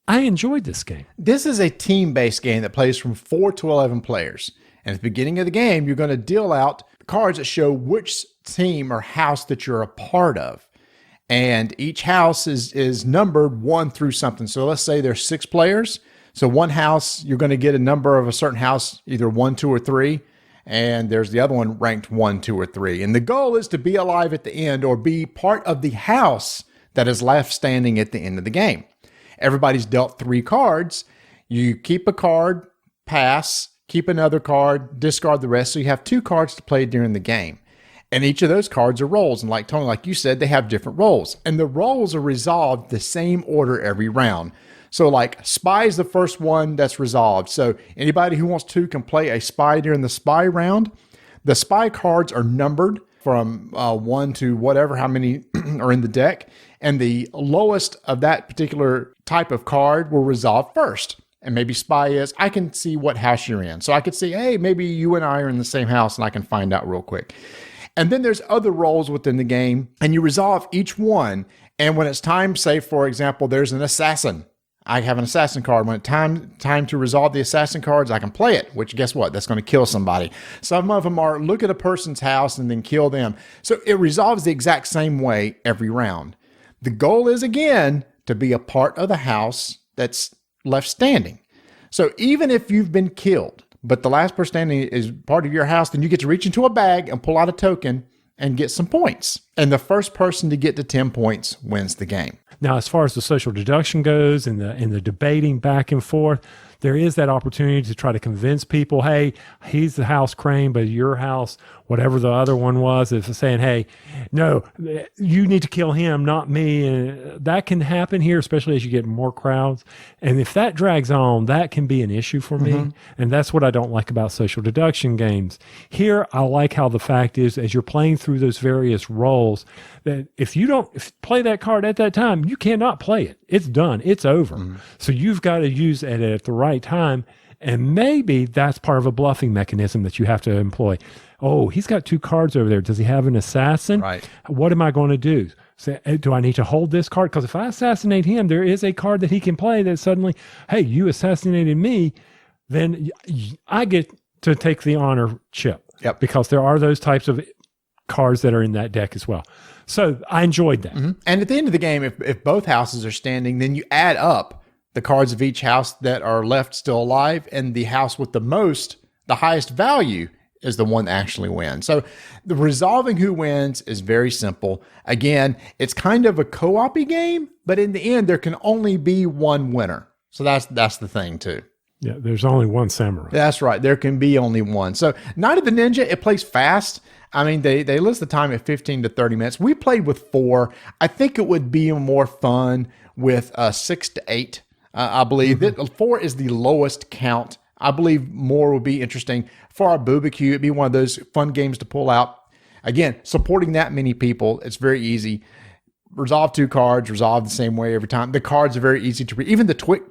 [SPEAKER 3] I enjoyed this game.
[SPEAKER 2] This is a team-based game that plays from 4 to 11 players. And at the beginning of the game, you're going to deal out cards that show which team or house that you're a part of. And each house is numbered 1 through something. So let's say there's 6 players. So one house, you're going to get a number of a certain house, either 1, 2, or 3. And there's the other one ranked 1, 2, or 3. And the goal is to be alive at the end or be part of the house that is left standing at the end of the game. Everybody's dealt 3 cards. You keep a card, pass, keep another card, discard the rest. So you have 2 cards to play during the game. And each of those cards are roles. And like Tony, like you said, they have different roles. And the roles are resolved the same order every round. So like spy is the first one that's resolved. So anybody who wants to can play a spy during the spy round. The spy cards are numbered from 1 to whatever, how many are in the deck. And the lowest of that particular type of card will resolve first. And maybe spy is, I can see what house you're in. So I could say, hey, maybe you and I are in the same house and I can find out real quick. And then there's other roles within the game and you resolve each one. And when it's time, say, for example, there's an assassin. I have an assassin card. When it's time to resolve the assassin cards, I can play it, which guess what? That's going to kill somebody. Some of them are look at a person's house and then kill them. So it resolves the exact same way every round. The goal is, again, to be a part of the house that's left standing. So even if you've been killed, but the last person standing is part of your house, then you get to reach into a bag and pull out a token and get some points. And the first person to get to 10 points wins the game.
[SPEAKER 3] Now, as far as the social deduction goes and the debating back and forth, there is that opportunity to try to convince people, hey, he's the house Crane, but your house, whatever the other one was, is saying, hey, no, you need to kill him, not me. And that can happen here, especially as you get more crowds. And if that drags on, that can be an issue for me. And that's what I don't like about social deduction games. Here, I like how the fact is, as you're playing through those various roles, that if you don't play that card at that time, you cannot play it. It's done. It's over. So you've got to use it at the right time. And maybe that's part of a bluffing mechanism that you have to employ. Oh, he's got 2 cards over there. Does he have an assassin?
[SPEAKER 2] Right.
[SPEAKER 3] What am I going to do? Say, do I need to hold this card? Because if I assassinate him, there is a card that he can play that suddenly, hey, you assassinated me, then I get to take the honor chip.
[SPEAKER 2] Yep.
[SPEAKER 3] Because there are those types of cards that are in that deck as well. So I enjoyed that.
[SPEAKER 2] And at the end of the game, if both houses are standing, then you add up the cards of each house that are left still alive, and the house with the highest value is the one that actually wins. So the resolving who wins is very simple. Again, it's kind of a co-op-y game, but in the end, there can only be one winner. So that's the thing too.
[SPEAKER 3] Yeah, there's only one samurai.
[SPEAKER 2] That's right. There can be only one. So Night of the Ninja, it plays fast. I mean, they list the time at 15 to 30 minutes. We played with 4. I think it would be more fun with 6 to 8. I believe that 4 is the lowest count. I believe more would be interesting for our barbecue. It'd be one of those fun games to pull out. Again, supporting that many people, it's very easy. Resolve 2 cards, resolve the same way every time. The cards are very easy to read. Even the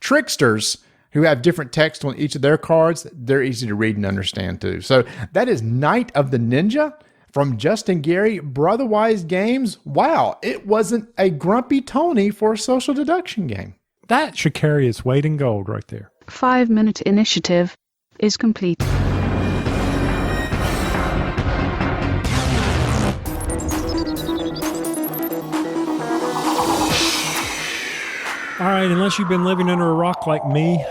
[SPEAKER 2] tricksters who have different text on each of their cards, they're easy to read and understand too. So that is Night of the Ninja from Justin Gary, Brotherwise Games. Wow, it wasn't a grumpy Tony for a social deduction game.
[SPEAKER 3] That should carry its weight in gold right there.
[SPEAKER 5] 5-minute initiative is complete.
[SPEAKER 3] All right, unless you've been living under a rock like me.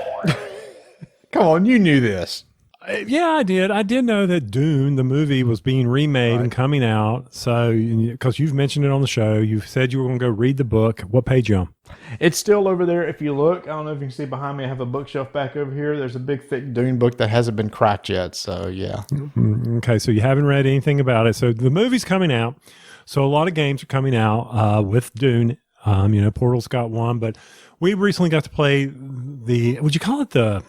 [SPEAKER 2] Come on, you knew this.
[SPEAKER 3] Yeah, I did. I did know that Dune, the movie, was being remade and coming out. So, because you've mentioned it on the show, you've said you were going to go read the book. What page you on?
[SPEAKER 2] It's still over there. If you look, I don't know if you can see behind me, I have a bookshelf back over here. There's a big, thick Dune book that hasn't been cracked yet. So, yeah.
[SPEAKER 3] Okay, so you haven't read anything about it. So the movie's coming out. So a lot of games are coming out with Dune. Portal's got one, but we recently got to play would you call it the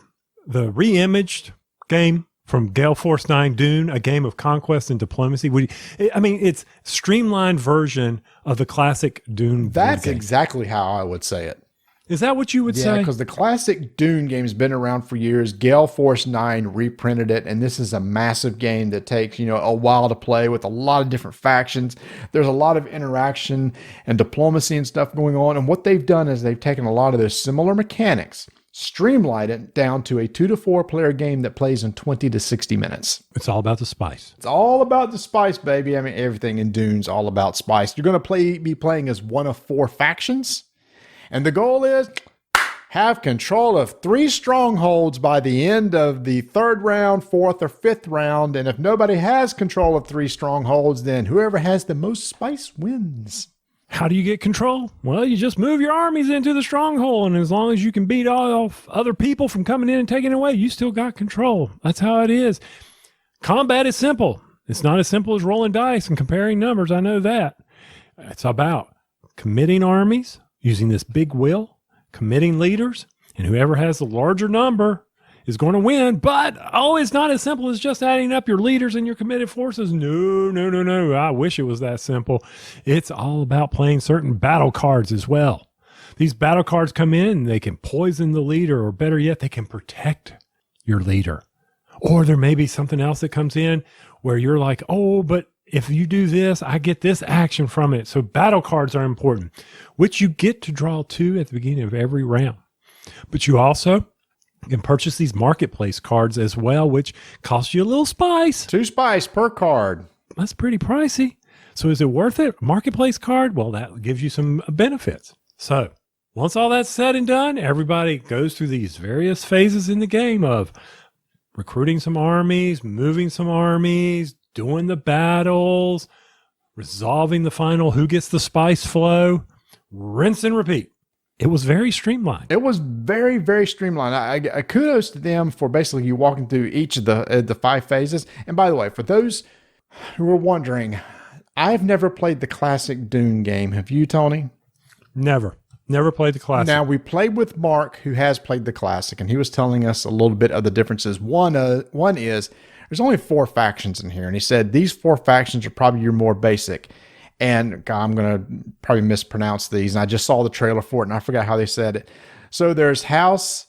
[SPEAKER 3] re-imaged game from Gale Force 9, Dune, a game of conquest and diplomacy. It's streamlined version of the classic Dune.
[SPEAKER 2] That's
[SPEAKER 3] game.
[SPEAKER 2] exactly how I would say it.
[SPEAKER 3] Is that what you would say?
[SPEAKER 2] Yeah, because the classic Dune game has been around for years. Gale Force 9 reprinted it, and this is a massive game that takes, a while to play with a lot of different factions. There's a lot of interaction and diplomacy and stuff going on, and what they've done is they've taken a lot of those similar mechanics, streamlined it down to a 2 to 4 player game that plays in 20 to 60 minutes.
[SPEAKER 3] It's all about the spice.
[SPEAKER 2] It's all about the spice, baby. I mean, everything in Dune's all about spice. You're going to be playing as one of 4 factions. And the goal is have control of 3 strongholds by the end of the 3rd round, 4th, or 5th round. And if nobody has control of 3 strongholds, then whoever has the most spice wins.
[SPEAKER 3] How do you get control? Well, you just move your armies into the stronghold, and as long as you can beat off other people from coming in and taking it away, you still got control. That's how it is. Combat is simple. It's not as simple as rolling dice and comparing numbers. I know that. It's about committing armies, using this big will, committing leaders, and whoever has the larger number is going to win. But, it's not as simple as just adding up your leaders and your committed forces. No. I wish it was that simple. It's all about playing certain battle cards as well. These battle cards come in and they can poison the leader, or better yet, they can protect your leader. Or there may be something else that comes in where you're like, but if you do this, I get this action from it. So battle cards are important, which you get to draw 2 at the beginning of every round. But you also can purchase these marketplace cards as well, which cost you a little spice.
[SPEAKER 2] 2 spice per card.
[SPEAKER 3] That's pretty pricey. So is it worth it? Marketplace card? Well, that gives you some benefits. So once all that's said and done, everybody goes through these various phases in the game of recruiting some armies, moving some armies, doing the battles, resolving the final who gets the spice flow, rinse and repeat. It was very streamlined.
[SPEAKER 2] It was very, very streamlined. I kudos to them for basically you walking through each of the 5 phases. And by the way, for those who are wondering, I've never played the classic Dune game. Have you, Tony?
[SPEAKER 3] Never played the classic.
[SPEAKER 2] Now, we played with Mark, who has played the classic, and he was telling us a little bit of the differences. One is there's only 4 factions in here, and he said these 4 factions are probably your more basic. And God, I'm going to probably mispronounce these. And I just saw the trailer for it, and I forgot how they said it. So there's House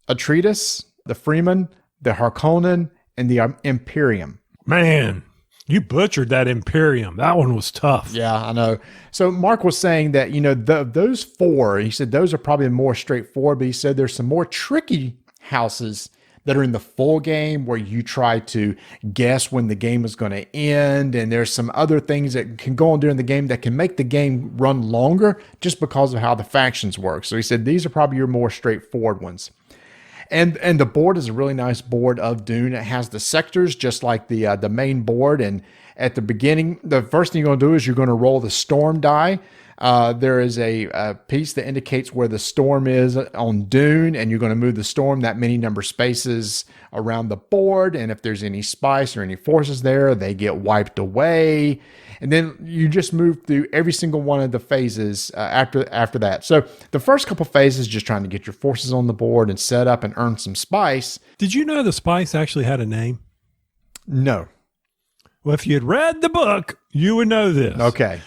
[SPEAKER 2] Atreides, the Freeman, the Harkonnen, and the Imperium.
[SPEAKER 3] Man, you butchered that Imperium. That one was tough.
[SPEAKER 2] Yeah, I know. So Mark was saying that, those 4, he said those are probably more straightforward, but he said there's some more tricky houses that are in the full game where you try to guess when the game is going to end. And there's some other things that can go on during the game that can make the game run longer just because of how the factions work. So he said, these are probably your more straightforward ones. And the board is a really nice board of Dune. It has the sectors just like the main board. And at the beginning, the first thing you're going to do is you're going to roll the storm die. There is a piece that indicates where the storm is on Dune, and you're going to move the storm that many number of spaces around the board. And if there's any spice or any forces there, they get wiped away. And then you just move through every single one of the phases after that. So the first couple phases, just trying to get your forces on the board and set up and earn some spice.
[SPEAKER 3] Did you know the spice actually had a name?
[SPEAKER 2] No.
[SPEAKER 3] Well, if you had read the book, you would know this.
[SPEAKER 2] Okay.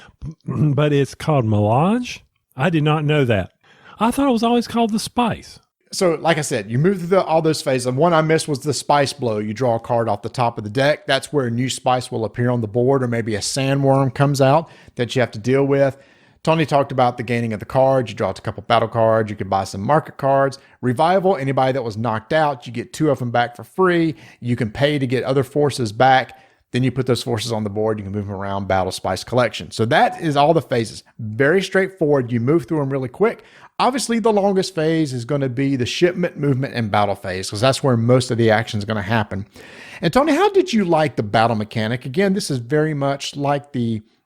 [SPEAKER 3] But it's called melange. I did not know that. I thought it was always called the spice.
[SPEAKER 2] So, like I said, you move through all those phases. And one I missed was the spice blow. You draw a card off the top of the deck. That's where a new spice will appear on the board, or maybe a sandworm comes out that you have to deal with. Tony talked about the gaining of the cards. You draw a couple battle cards. You can buy some market cards. Revival, anybody that was knocked out, you get 2 of them back for free. You can pay to get other forces back. Then you put those forces on the board. You can move them around, battle, spice, collection. So that is all the phases. Very straightforward. You move through them really quick. Obviously, the longest phase is going to be the shipment, movement, and battle phase, because that's where most of the action is going to happen. And Tony, how did you like the battle mechanic? Again, this is very much like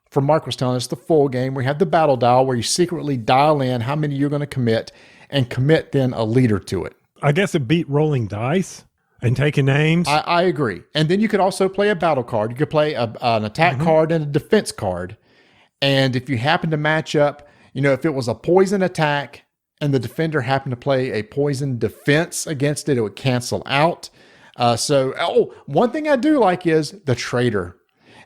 [SPEAKER 2] from Mark was telling us, the full game. We have the battle dial where you secretly dial in how many you're going to commit and commit then a leader to it.
[SPEAKER 3] I guess it beat rolling dice and taking names.
[SPEAKER 2] I agree. And then you could also play a battle card. You could play an attack card and a defense card. And if you happen to match up, if it was a poison attack and the defender happened to play a poison defense against it, it would cancel out. One thing I do like is the traitor.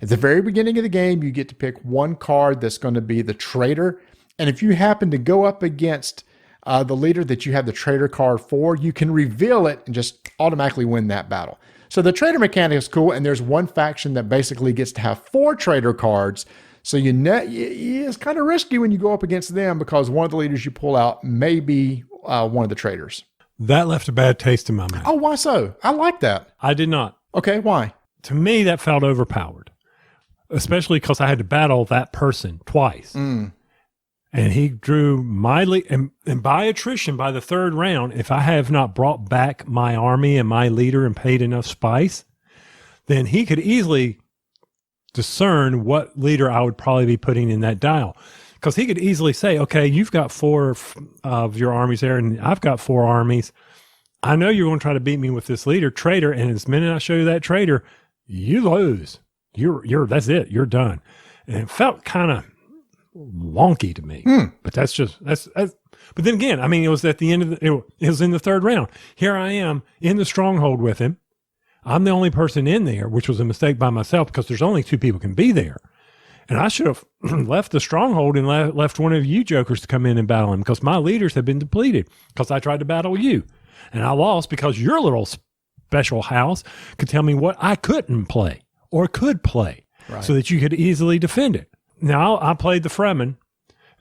[SPEAKER 2] At the very beginning of the game, you get to pick one card that's going to be the traitor. And if you happen to go up against the leader that you have the traitor card for, you can reveal it and just automatically win that battle. So the traitor mechanic is cool, and there's one faction that basically gets to have 4 traitor cards. So it's kind of risky when you go up against them because one of the leaders you pull out may be one of the traitors.
[SPEAKER 3] That left a bad taste in my mouth.
[SPEAKER 2] Oh, why so? I like that.
[SPEAKER 3] I did not.
[SPEAKER 2] Okay, why?
[SPEAKER 3] To me, that felt overpowered, especially because I had to battle that person twice. And And he drew my lead. And by attrition, by the third round, if I have not brought back my army and my leader and paid enough spice, then he could easily discern what leader I would probably be putting in that dial. Because he could easily say, okay, you've got 4 of your armies there, and I've got 4 armies. I know you're going to try to beat me with this leader, traitor, and the minute I show you that traitor, you lose. You're that's it. You're done. And it felt kind of wonky to me, but that's but then again, I mean, it was at the end of it was in the third round. Here I am in the stronghold with him. I'm the only person in there, which was a mistake by myself because there's only 2 people can be there. And I should have left the stronghold and left one of you jokers to come in and battle him because my leaders have been depleted because I tried to battle you. And I lost because your little special house could tell me what I couldn't play or could play so that you could easily defend it. Now, I played the Fremen,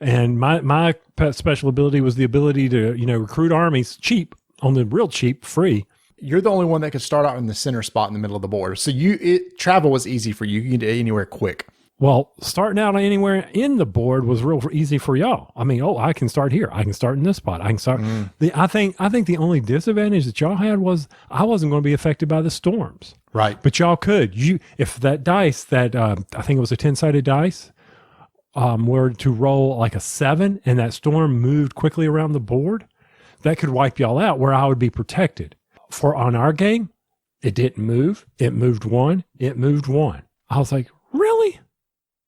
[SPEAKER 3] and my special ability was the ability to, recruit armies cheap, on the real cheap, free.
[SPEAKER 2] You're the only one that could start out in the center spot in the middle of the board. So travel was easy for you. You can get anywhere quick.
[SPEAKER 3] Well, starting out anywhere in the board was real easy for y'all. I mean, I can start here. I can start in this spot. I can start. I think the only disadvantage that y'all had was I wasn't going to be affected by the storms.
[SPEAKER 2] Right.
[SPEAKER 3] But y'all could. If that dice, that I think it was a 10-sided dice, were to roll like a 7 and that storm moved quickly around the board, that could wipe y'all out where I would be protected. On our game, it didn't move. It moved 1. It moved 1. I was like, really?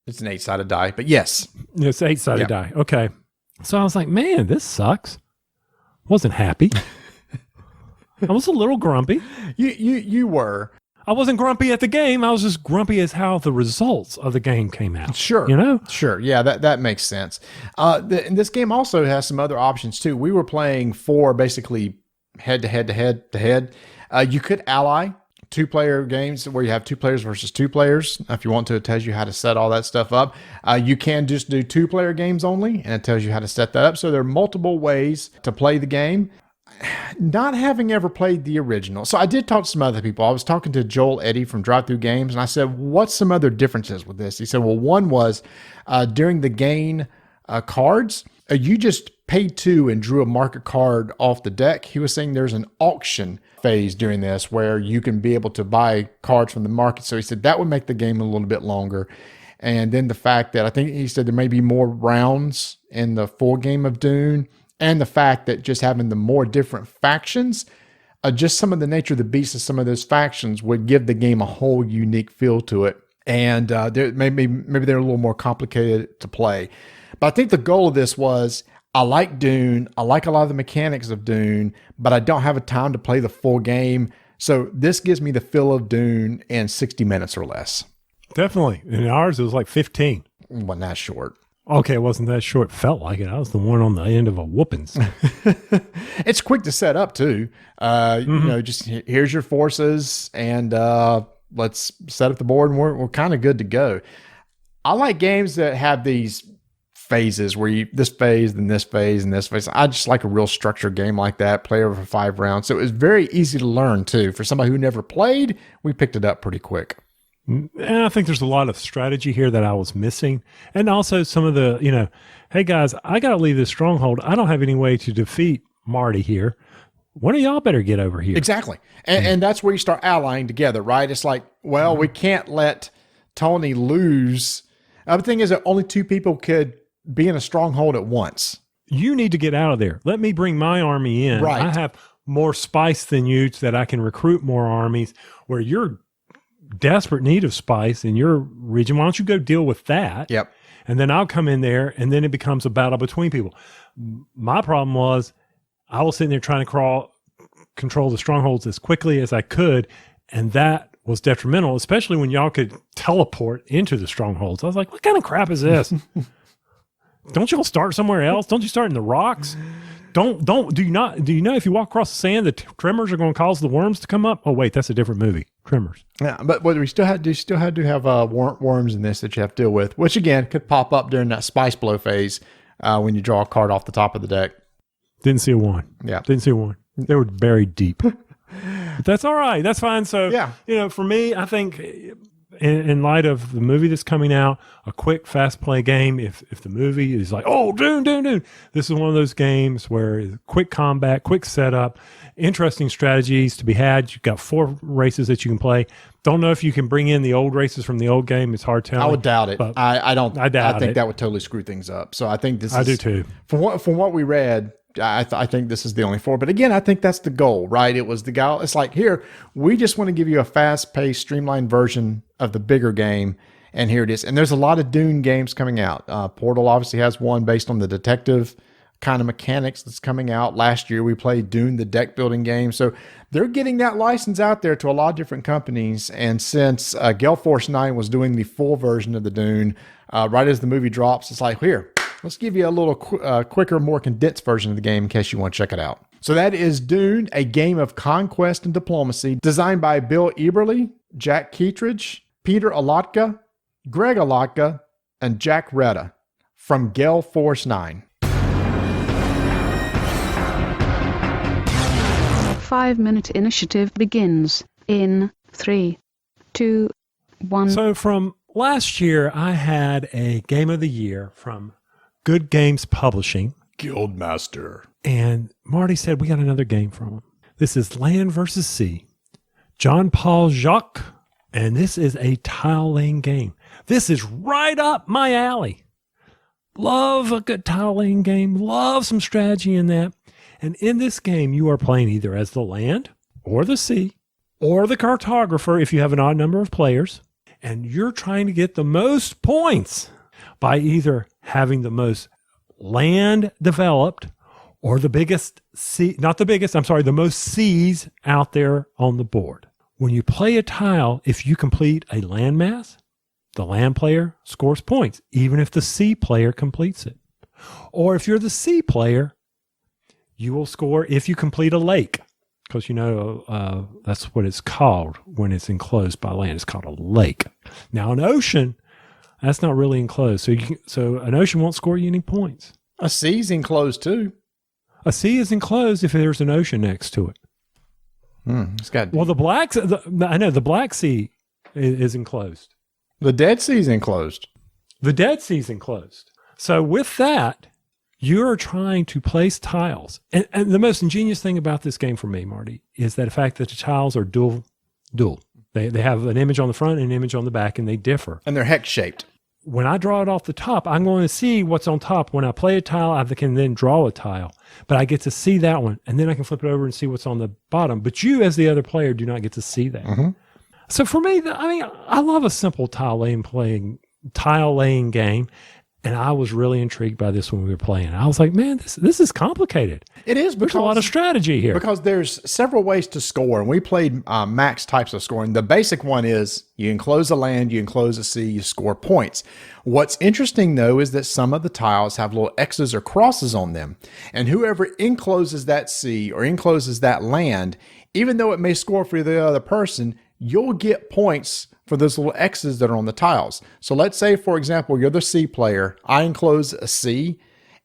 [SPEAKER 2] It's an 8-sided die, but yes.
[SPEAKER 3] It's 8-sided die. Okay. So I was like, man, this sucks. Wasn't happy. I was a little grumpy.
[SPEAKER 2] You were.
[SPEAKER 3] I wasn't grumpy at the game. I was just grumpy as how the results of the game came out.
[SPEAKER 2] Sure. Sure. Yeah, that makes sense. And this game also has some other options too. We were playing 4 basically head to head. You could ally 2-player games where you have 2 players versus 2 players. If you want to, it tells you how to set all that stuff up. You can just do 2-player games only, and it tells you how to set that up. So there are multiple ways to play the game. Not having ever played the original. So I did talk to some other people. I was talking to Joel Eddy from Drive Through Games, and I said, what's some other differences with this? He said, well, one was during the gain cards, you just paid 2 and drew a market card off the deck. He was saying there's an auction phase during this where you can be able to buy cards from the market. So he said that would make the game a little bit longer. And then the fact that I think he said there may be more rounds in the full game of Dune, and the fact that just having the more different factions, just some of the nature of the beasts of some of those factions would give the game a whole unique feel to it. And maybe they're a little more complicated to play. But I think the goal of this was, I like Dune. I like a lot of the mechanics of Dune, but I don't have a time to play the full game. So this gives me the feel of Dune in 60 minutes or less.
[SPEAKER 3] Definitely. In ours, it was like 15.
[SPEAKER 2] Wasn't that short.
[SPEAKER 3] Okay, it wasn't that short. Felt like it. I was the one on the end of a whoopings.
[SPEAKER 2] It's quick to set up too. Just here's your forces, and let's set up the board, and we're kind of good to go. I like games that have these phases where this phase, then this phase, and this phase. I just like a real structured game like that, play over 5 rounds. So it was very easy to learn too. For somebody who never played, we picked it up pretty quick.
[SPEAKER 3] And I think there's a lot of strategy here that I was missing. And also some of the, hey guys, I got to leave this stronghold. I don't have any way to defeat Marty here. One of y'all better get over here.
[SPEAKER 2] Exactly. And that's where you start allying together, right? It's like, well, we can't let Tony lose. The thing is that only 2 people could be in a stronghold at once.
[SPEAKER 3] You need to get out of there. Let me bring my army in.
[SPEAKER 2] Right.
[SPEAKER 3] I have more spice than you so that I can recruit more armies where you're desperate need of spice in your region. Why don't you go deal with that?
[SPEAKER 2] Yep.
[SPEAKER 3] And then I'll come in there, and then it becomes a battle between people. My problem was I was sitting there trying to control the strongholds as quickly as I could, and that was detrimental, especially when y'all could teleport into the strongholds. I was like, what kind of crap is this? Don't y'all start somewhere else? Don't you start in the rocks? Do you know if you walk across the sand, the tremors are going to cause the worms to come up? Oh, wait, that's a different movie. Tremors. Yeah,
[SPEAKER 2] but we still had to have worms in this that you have to deal with, which again could pop up during that spice blow phase when you draw a card off the top of the deck.
[SPEAKER 3] Didn't see a one.
[SPEAKER 2] Yeah.
[SPEAKER 3] Didn't see a one. They were buried deep. But that's all right. That's fine. So,
[SPEAKER 2] yeah.
[SPEAKER 3] For me, I think in light of the movie that's coming out, a quick, fast play game. If the movie is like, oh, Dune, this is one of those games where quick combat, quick setup, interesting strategies to be had. You've got 4 races that you can play. Don't know if you can bring in the old races from the old game. It's hard telling.
[SPEAKER 2] I would doubt it. I don't.
[SPEAKER 3] I doubt
[SPEAKER 2] I think
[SPEAKER 3] it.
[SPEAKER 2] that would totally screw things up. So I think this is.
[SPEAKER 3] I do too.
[SPEAKER 2] From what we read, I think this is the only 4. But again, I think that's the goal, right? It was the guy. It's like, here, we just want to give you a fast-paced, streamlined version of the bigger game, and here it is. And there's a lot of Dune games coming out. Portal obviously has one based on the detective kind of mechanics that's coming out. Last year, we played Dune, the deck-building game. So they're getting that license out there to a lot of different companies. And since Gale Force 9 was doing the full version of the Dune, right as the movie drops, it's like, here, let's give you a little quicker, more condensed version of the game in case you want to check it out. So that is Dune, a game of conquest and diplomacy, designed by Bill Eberly, Jack Kittredge, Peter Alotka, Greg Alotka, and Jack Retta from Gale Force 9.
[SPEAKER 5] 5-minute initiative begins in 3, 2, 1.
[SPEAKER 3] So from last year, I had a game of the year from Good Games Publishing.
[SPEAKER 2] Guildmaster.
[SPEAKER 3] And Marty said, we got another game from him. This is Land versus Sea. John Paul Jacques. And this is a tile laying game. This is right up my alley. Love a good tile laying game. Love some strategy in that. And in this game, you are playing either as the land or the sea or the cartographer if you have an odd number of players. And you're trying to get the most points by either having the most land developed or the biggest sea, not the biggest, I'm sorry, the most seas out there on the board. When you play a tile, if you complete a landmass, the land player scores points, even if the sea player completes it. Or if you're the sea player, you will score if you complete a lake, because that's what it's called when it's enclosed by land. It's called a lake. Now, an ocean, that's not really enclosed, so an ocean won't score you any points.
[SPEAKER 2] A sea's enclosed too.
[SPEAKER 3] A sea is enclosed if there's an ocean next to it.
[SPEAKER 2] It's got
[SPEAKER 3] Well, I know the Black Sea is enclosed.
[SPEAKER 2] the Dead Sea's enclosed.
[SPEAKER 3] The Dead Sea's enclosed. So with that, you're trying to place tiles. And the most ingenious thing about this game for me, Marty, is that the fact that the tiles are dual. They have an image on the front and an image on the back, and they differ.
[SPEAKER 2] And they're hex shaped.
[SPEAKER 3] When I draw it off the top, I'm going to see what's on top. When I play a tile, I can then draw a tile. But I get to see that one, and then I can flip it over and see what's on the bottom. But you, as the other player, do not get to see that. Mm-hmm. So for me, I love a simple tile laying game. And I was really intrigued by this when we were playing. I was like, man, this is complicated.
[SPEAKER 2] It is, because
[SPEAKER 3] there's a lot of strategy here.
[SPEAKER 2] Because there's several ways to score, and we played max types of scoring. The basic one is you enclose a land, you enclose a sea, you score points. What's interesting, though, is that some of the tiles have little X's or crosses on them. And whoever encloses that sea or encloses that land, even though it may score for the other person, you'll get points for those little X's that are on the tiles. So let's say, for example, you're the C player. I enclose a C,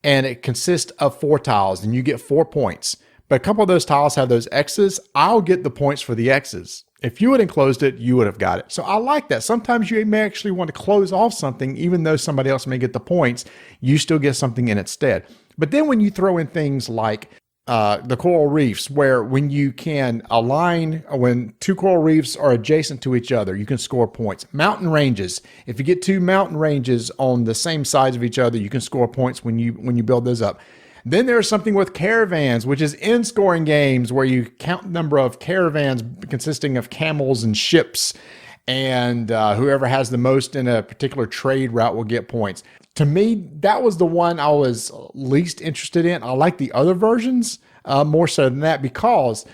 [SPEAKER 2] and it consists of 4 tiles, and you get 4 points. But a couple of those tiles have those X's. I'll get the points for the X's. If you had enclosed it, you would have got it. So I like that. Sometimes you may actually want to close off something, even though somebody else may get the points, you still get something in its stead. But then when you throw in things like the coral reefs, where when you can align, when 2 coral reefs are adjacent to each other, you can score points. Mountain ranges, if you get 2 mountain ranges on the same sides of each other, you can score points when you build those up. Then there's something with caravans, which is in scoring games where you count the number of caravans consisting of camels and ships, and whoever has the most in a particular trade route will get points. To me, that was the one I was least interested in. I like the other versions more so than that, because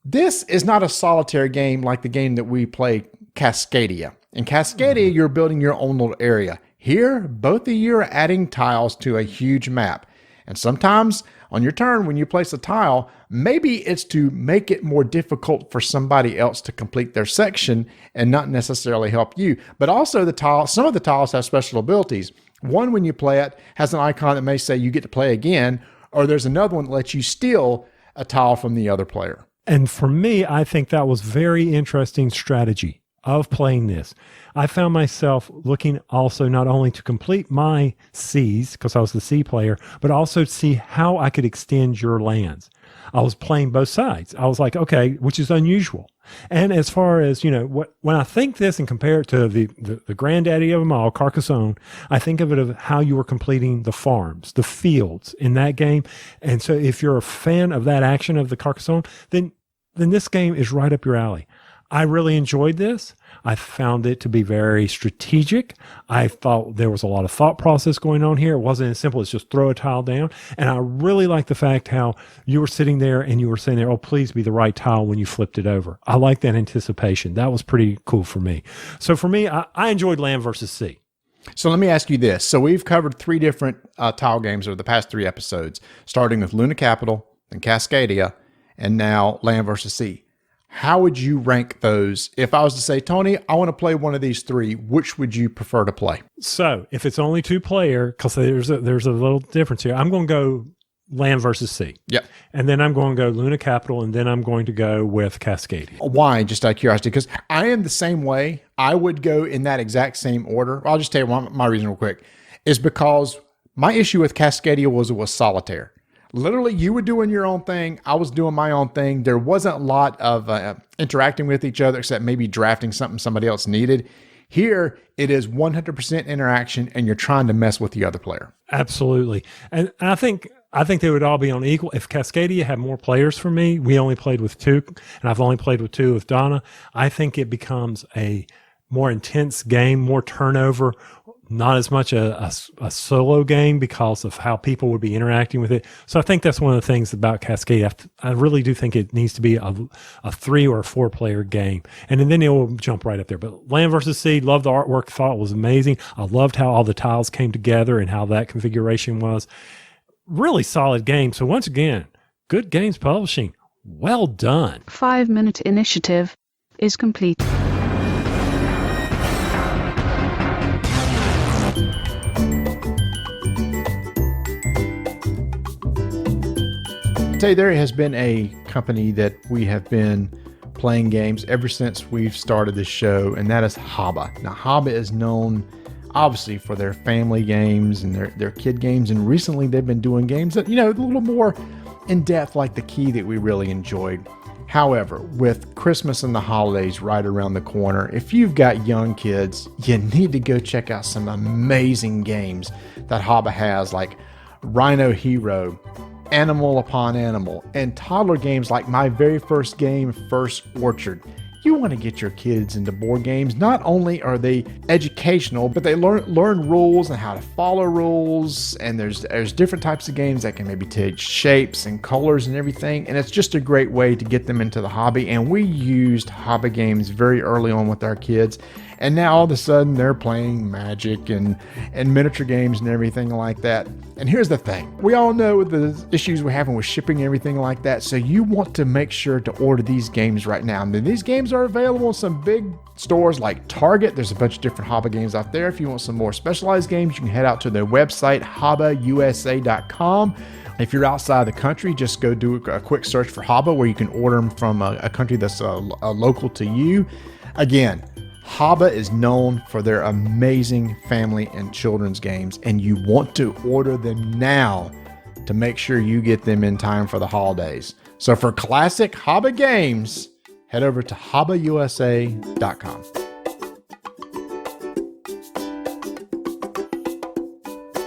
[SPEAKER 2] this is not a solitary game like the game that we play, Cascadia. In Cascadia, you're building your own little area. Here, both of you are adding tiles to a huge map. And sometimes on your turn, when you place a tile, maybe it's to make it more difficult for somebody else to complete their section and not necessarily help you. But also some of the tiles have special abilities. One, when you play it, has an icon that may say you get to play again, or there's another one that lets you steal a tile from the other player.
[SPEAKER 3] And for me, I think that was very interesting strategy. of playing this, I found myself looking also not only to complete my Cs, because I was the C player, but also to see how I could extend your lands. I was playing both sides. I was like, okay, which is unusual. And as far as, when I think this and compare it to the granddaddy of them all, Carcassonne, I think of it of how you were completing the farms, the fields in that game. And so if you're a fan of that action of the Carcassonne, then this game is right up your alley. I really enjoyed this. I found it to be very strategic. I thought there was a lot of thought process going on here. It wasn't as simple as just throw a tile down. And I really like the fact how you were sitting there and you were saying there, oh, please be the right tile when you flipped it over. I like that anticipation. That was pretty cool for me. So for me, I enjoyed Land versus Sea.
[SPEAKER 2] So let me ask you this. So we've covered 3 different tile games over the past 3 episodes, starting with Luna Capital and Cascadia, and now Land versus Sea. How would you rank those? If I was to say, Tony, I want to play one of these 3, which would you prefer to play?
[SPEAKER 3] So if it's only 2 player, because there's a little difference here, I'm going to go Land versus Sea.
[SPEAKER 2] Yep.
[SPEAKER 3] And then I'm going to go Luna Capital, and then I'm going to go with Cascadia.
[SPEAKER 2] Why? Just out of curiosity, because I am the same way. I would go in that exact same order. I'll just tell you my reason real quick, is because my issue with Cascadia was it was solitaire. Literally, you were doing your own thing. I was doing my own thing. There wasn't a lot of interacting with each other, except maybe drafting something somebody else needed. Here, it is 100% interaction, and you're trying to mess with the other player.
[SPEAKER 3] Absolutely. And I think they would all be on equal. If Cascadia had more players for me, we only played with 2, and I've only played with 2 with Donna. I think it becomes a more intense game, more turnover, not as much a solo game because of how people would be interacting with it. So I think that's one of the things about Cascadia. I really do think it needs to be a 3 or a 4 player game. And then it will jump right up there. But Land versus Sea, loved the artwork, thought it was amazing. I loved how all the tiles came together and how that configuration was. Really solid game. So once again, Good Games Publishing. Well done.
[SPEAKER 5] 5-minute initiative is complete.
[SPEAKER 2] Tell you, there has been a company that we have been playing games ever since we've started this show, and that is HABA. Now, HABA is known, obviously, for their family games and their kid games, and recently they've been doing games that, a little more in-depth, like The Key, that we really enjoyed. However, with Christmas and the holidays right around the corner, if you've got young kids, you need to go check out some amazing games that HABA has, like Rhino Hero, Animal Upon Animal, and toddler games like my very first game, First Orchard. You want to get your kids into board games. Not only are they educational, but they learn rules and how to follow rules. And there's different types of games that can maybe take shapes and colors and everything. And it's just a great way to get them into the hobby. And we used HABA Games very early on with our kids. And now all of a sudden they're playing Magic and miniature games and everything like that. And here's the thing. We all know the issues we're having with shipping and everything like that. So you want to make sure to order these games right now. And these games are available in some big stores like Target. There's a bunch of different HABA games out there. If you want some more specialized games, you can head out to their website, habausa.com. If you're outside the country, just go do a quick search for HABA, where you can order them from a country that's local to you. Again, HABA is known for their amazing family and children's games, and you want to order them now to make sure you get them in time for the holidays. So for classic HABA games, head over to habausa.com.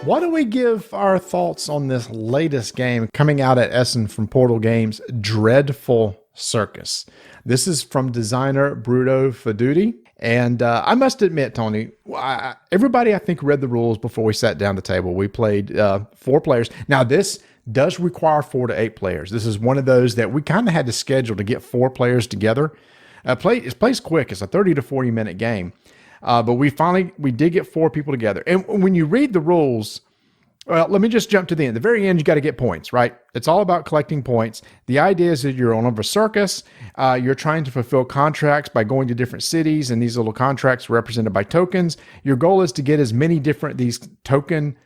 [SPEAKER 2] Why don't we give our thoughts on this latest game coming out at Essen from Portal Games, Dreadful Circus. This is from designer Bruno Fedudi. And I must admit, Tony, everybody I think read the rules before we sat down at the table. We played 4 players. Now, this does require 4 to 8 players. This is one of those that we kind of had to schedule to get 4 players together. It plays quick. It's a 30 to 40 minute game. But we did get 4 people together. And when you read the rules, well, let me just jump to the end. The very end, you got to get points, right? It's all about collecting points. The idea is that you're on a circus. You're trying to fulfill contracts by going to different cities, and these little contracts are represented by tokens. Your goal is to get as many different these token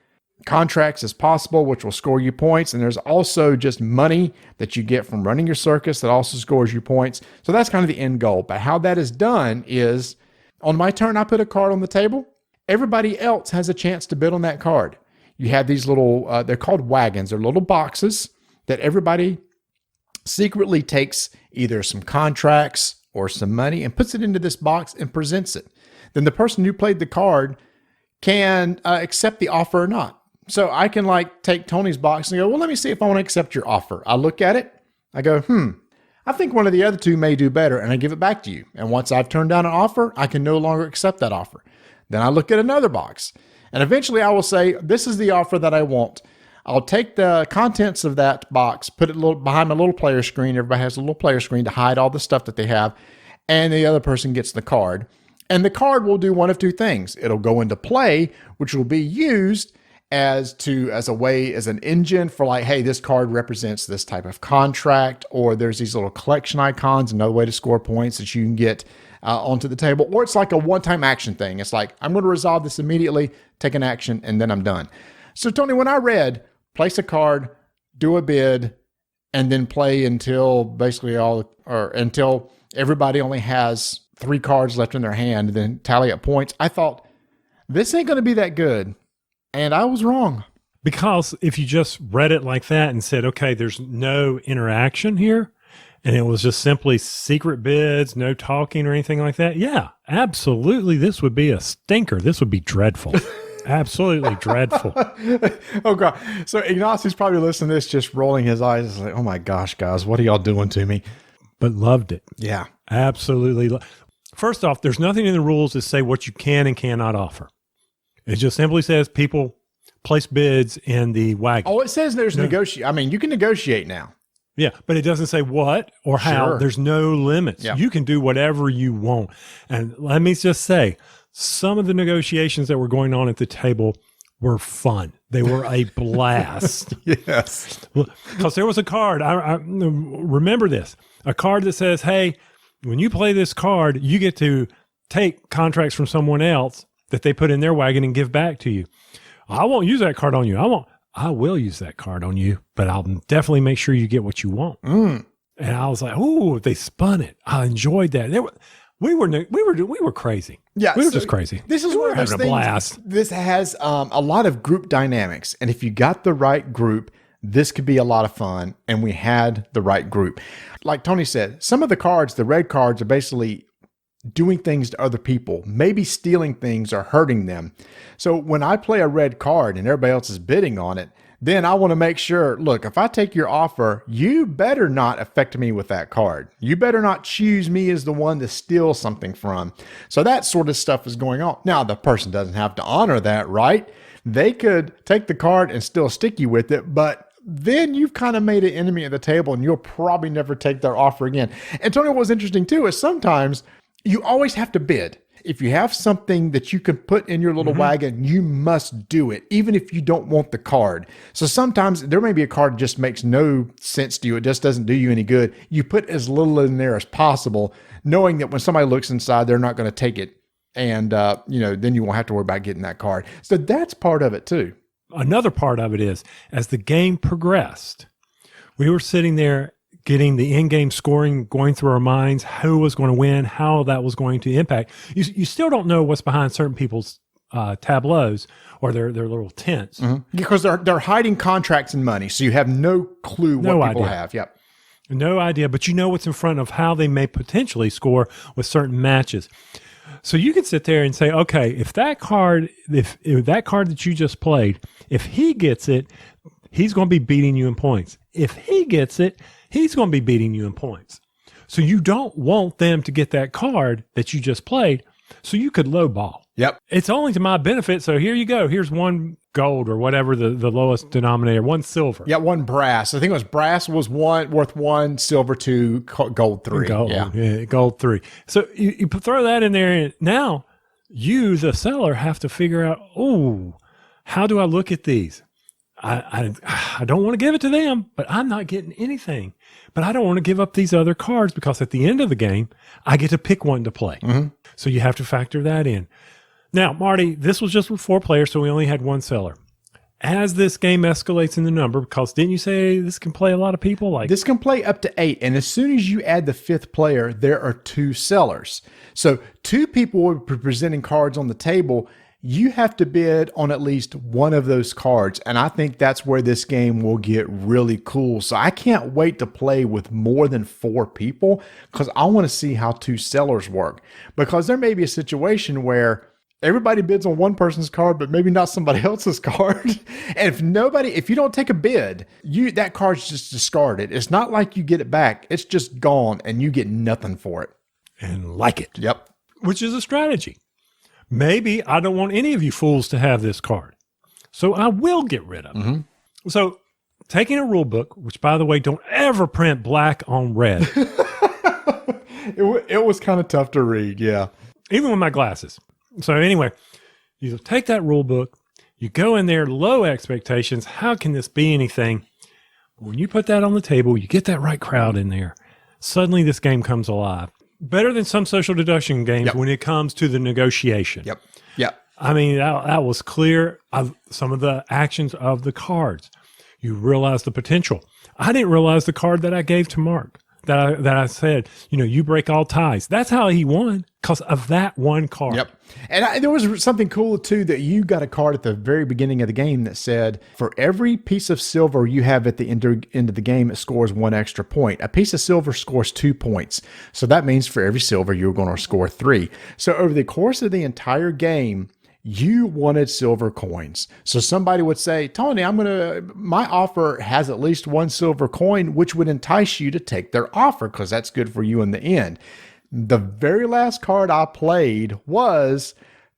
[SPEAKER 2] contracts as possible, which will score you points. And there's also just money that you get from running your circus that also scores you points. So that's kind of the end goal. But how that is done is On my turn, I put a card on the table. Everybody else has a chance to bid on that card. You have these little, they're called wagons. They're little boxes that everybody secretly takes either some contracts or some money and puts it into this box and presents it. Then the person who played the card can accept the offer or not. So I can like take Tony's box and go, well, let me see if I want to accept your offer. I look at it. I go, I think one of the other two may do better, and I give it back to you. And once I've turned down an offer, I can no longer accept that offer. Then I look at another box, and eventually I will say, this is the offer that I want. I'll take the contents of that box, put it behind my little player screen. Everybody has a little player screen to hide all the stuff that they have, and the other person gets the card. And the card will do one of two things. It'll go into play, which will be used as an engine for like, hey, this card represents this type of contract, or there's these little collection icons, another way to score points that you can get onto the table, or it's like a one-time action thing. It's like, I'm going to resolve this immediately, take an action, and then I'm done. So Tony, when I read, place a card, do a bid, and then play until until everybody only has 3 cards left in their hand, and then tally up points, I thought, this ain't going to be that good. And I was wrong.
[SPEAKER 3] Because if you just read it like that and said, okay, there's no interaction here, and it was just simply secret bids, no talking or anything like that, yeah, absolutely, this would be a stinker. This would be dreadful. Absolutely dreadful.
[SPEAKER 2] Oh, God. So Ignacio's probably listening to this, just rolling his eyes. It's like, oh, my gosh, guys, what are y'all doing to me?
[SPEAKER 3] But loved it.
[SPEAKER 2] Yeah.
[SPEAKER 3] Absolutely. First off, there's nothing in the rules that say what you can and cannot offer. It just simply says people place bids in the wagon.
[SPEAKER 2] Oh, it says there's negotiate. I mean, you can negotiate now.
[SPEAKER 3] Yeah, but it doesn't say what or how.
[SPEAKER 2] Sure.
[SPEAKER 3] There's no limits.
[SPEAKER 2] Yeah.
[SPEAKER 3] You can do whatever you want. And let me just say, some of the negotiations that were going on at the table were fun. They were a blast.
[SPEAKER 2] Yes.
[SPEAKER 3] Because there was a card. I remember this. A card that says, hey, when you play this card, you get to take contracts from someone else that they put in their wagon and give back to you. I won't use that card on you. I will use that card on you, but I'll definitely make sure you get what you want. And I was like, oh, they spun it. I enjoyed that. We were crazy.
[SPEAKER 2] Yeah,
[SPEAKER 3] we were just crazy.
[SPEAKER 2] This is one of those
[SPEAKER 3] having a
[SPEAKER 2] things.
[SPEAKER 3] blast.
[SPEAKER 2] This has a lot of group dynamics, and if you got the right group, this could be a lot of fun. And we had the right group. Like Tony said, some of the cards, the red cards, are basically doing things to other people, maybe stealing things or hurting them. So when I play a red card and everybody else is bidding on it, then I want to make sure, look, if I take your offer, you better not affect me with that card. You better not choose me as the one to steal something from. So that sort of stuff is going on. Now, the person doesn't have to honor that, right? They could take the card and still stick you with it, but then you've kind of made an enemy at the table and you'll probably never take their offer again. And Tony, what was interesting too is sometimes you always have to bid. If you have something that you can put in your little wagon, you must do it, even if you don't want the card. So sometimes there may be a card that just makes no sense to you. It just doesn't do you any good. You put as little in there as possible, knowing that when somebody looks inside, they're not going to take it. And, then you won't have to worry about getting that card. So that's part of it too.
[SPEAKER 3] Another part of it is, as the game progressed, we were sitting there getting the in-game scoring going through our minds, who was going to win, how that was going to impact. You still don't know what's behind certain people's tableaus or their little tents.
[SPEAKER 2] Because they're hiding contracts and money, so you have no clue what people have. Yep.
[SPEAKER 3] No idea, but you know what's in front of how they may potentially score with certain matches. So you can sit there and say, okay, if that card that you just played, if he gets it, he's going to be beating you in points. If he gets it, he's going to be beating you in points. So you don't want them to get that card that you just played, so you could lowball.
[SPEAKER 2] Yep.
[SPEAKER 3] It's only to my benefit, so here you go. Here's 1 gold or whatever the lowest denominator, 1 silver.
[SPEAKER 2] Yeah, 1 brass. I think it was brass was worth 1, silver 2, gold 3.
[SPEAKER 3] Gold 3. So you throw that in there, and now you, the seller, have to figure out, how do I look at these? I don't want to give it to them, but I'm not getting anything. But I don't want to give up these other cards because at the end of the game, I get to pick one to play. So you have to factor that in. Now, Marty, this was just with 4 players, so we only had 1 seller. as this game escalates in the number, because didn't you say this can play a lot of people? Like
[SPEAKER 2] This can play up to 8, and as soon as you add the 5th player, there are 2 sellers. So 2 people will be presenting cards on the table. You have to bid on at least one of those cards, and I think that's where this game will get really cool. So I can't wait to play with more than 4 people because I want to see how 2 sellers work. Because there may be a situation where everybody bids on one person's card, but maybe not somebody else's card. And if you don't take a bid, that card's just discarded. It's not like you get it back. It's just gone and you get nothing for it.
[SPEAKER 3] and like it.
[SPEAKER 2] Yep.
[SPEAKER 3] Which is a strategy. Maybe I don't want any of you fools to have this card, so I will get rid of it. So taking a rule book, which by the way, don't ever print black on red.
[SPEAKER 2] It was kind of tough to read. Yeah.
[SPEAKER 3] Even with my glasses. So anyway, you take that rule book, you go in there, low expectations. How can this be anything? When you put that on the table, you get that right crowd in there. Suddenly this game comes alive. Better than some social deduction games when it comes to the negotiation.
[SPEAKER 2] Yep.
[SPEAKER 3] I mean, that was clear of some of the actions of the cards. You realize the potential. I didn't realize the card that I gave to Mark. That I said, you break all ties. That's how he won, because of that one card.
[SPEAKER 2] Yep. And there was something cool, too, that you got a card at the very beginning of the game that said, for every piece of silver you have at the end of the game, it scores 1 extra point. A piece of silver scores 2 points. So that means for every silver, you're going to score 3. So over the course of the entire game, you wanted silver coins. So somebody would say, Tony, my offer has at least 1 silver coin, which would entice you to take their offer because that's good for you in the end. The very last card I played was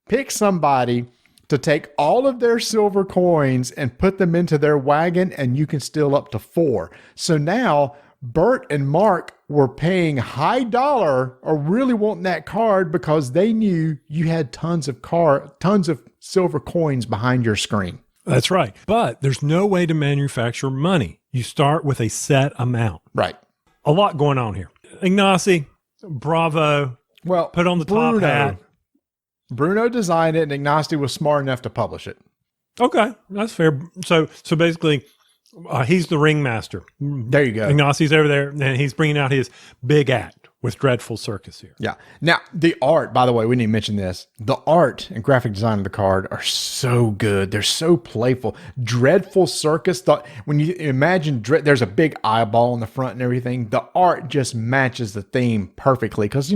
[SPEAKER 2] pick somebody to take all of their silver coins and put them into their wagon, and you can steal up to 4. So now Bert and Mark were paying high dollar or really wanting that card because they knew you had tons of silver coins behind your screen.
[SPEAKER 3] That's right. But there's no way to manufacture money. You start with a set amount.
[SPEAKER 2] Right.
[SPEAKER 3] A lot going on here. Ignacy, bravo.
[SPEAKER 2] Well,
[SPEAKER 3] put on the top hat.
[SPEAKER 2] Bruno designed it, and Ignacy was smart enough to publish it.
[SPEAKER 3] Okay, that's fair. So basically, he's the ringmaster.
[SPEAKER 2] There you go.
[SPEAKER 3] Ignacy's over there, and he's bringing out his big act with Dreadful Circus here.
[SPEAKER 2] Yeah. Now, the art, by the way, we didn't mention this. The art and graphic design of the card are so good. They're so playful. Dreadful Circus. When you imagine, there's a big eyeball in the front and everything. The art just matches the theme perfectly because,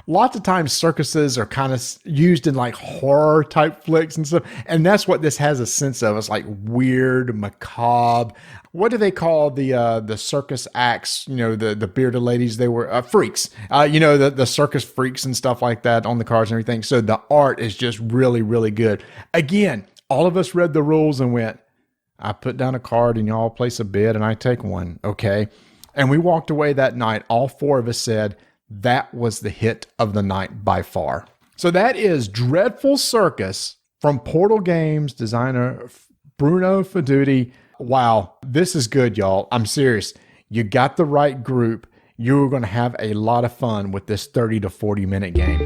[SPEAKER 2] lots of times circuses are kind of used in like horror type flicks and stuff. And that's what this has a sense of. It's like weird, macabre. What do they call the circus acts? The bearded ladies, they were freaks. The circus freaks and stuff like that on the cards and everything. So the art is just really, really good. Again, all of us read the rules and went, I put down a card and y'all place a bid and I take one. Okay. And we walked away that night. All 4 of us said, that was the hit of the night by far. So that is Dreadful Circus from Portal Games, designer Bruno Feduti. Wow, this is good, y'all. I'm serious. You got the right group. You're going to have a lot of fun with this 30 to 40 minute game.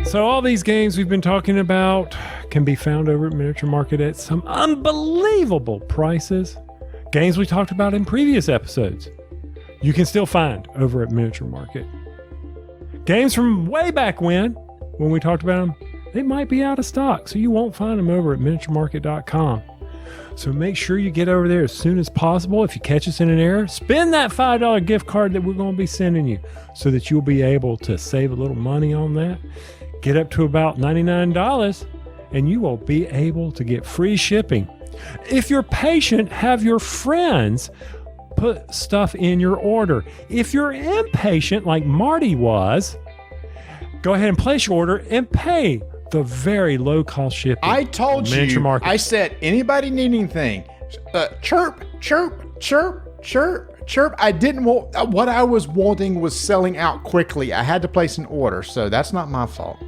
[SPEAKER 3] So all these games we've been talking about can be found over at Miniature Market at some unbelievable prices. Games we talked about in previous episodes, you can still find over at Miniature Market. Games from way back when we talked about them, they might be out of stock, so you won't find them over at miniaturemarket.com. So make sure you get over there as soon as possible. If you catch us in an error, spend that $5 gift card that we're going to be sending you so that you'll be able to save a little money on that. Get up to about $99 and you will be able to get free shipping. If you're patient, have your friends put stuff in your order. If you're impatient, like Marty was, go ahead and place your order and pay the very low cost shipping.
[SPEAKER 2] I told you,
[SPEAKER 3] Market.
[SPEAKER 2] I said, anybody need anything? Chirp, chirp, chirp, chirp, chirp. I didn't want, what I was wanting was selling out quickly. I had to place an order, so that's not my fault.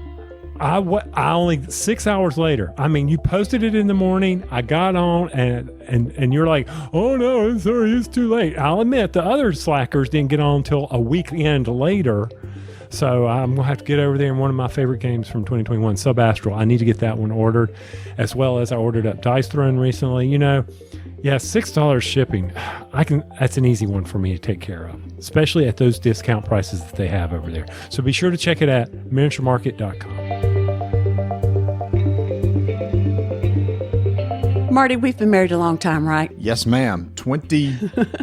[SPEAKER 3] I only 6 hours later. I mean, you posted it in the morning. I got on and you're like, oh no, sorry, it's too late. I'll admit the other slackers didn't get on until a weekend later. So I'm going to have to get over there. And one of my favorite games from 2021, Sub-Astral, I need to get that one ordered, as well as I ordered up Dice Throne recently. Yeah, $6 shipping. That's an easy one for me to take care of, especially at those discount prices that they have over there. So be sure to check it at miniaturemarket.com.
[SPEAKER 1] Marty, we've been married a long time, right?
[SPEAKER 2] Yes, ma'am. 20.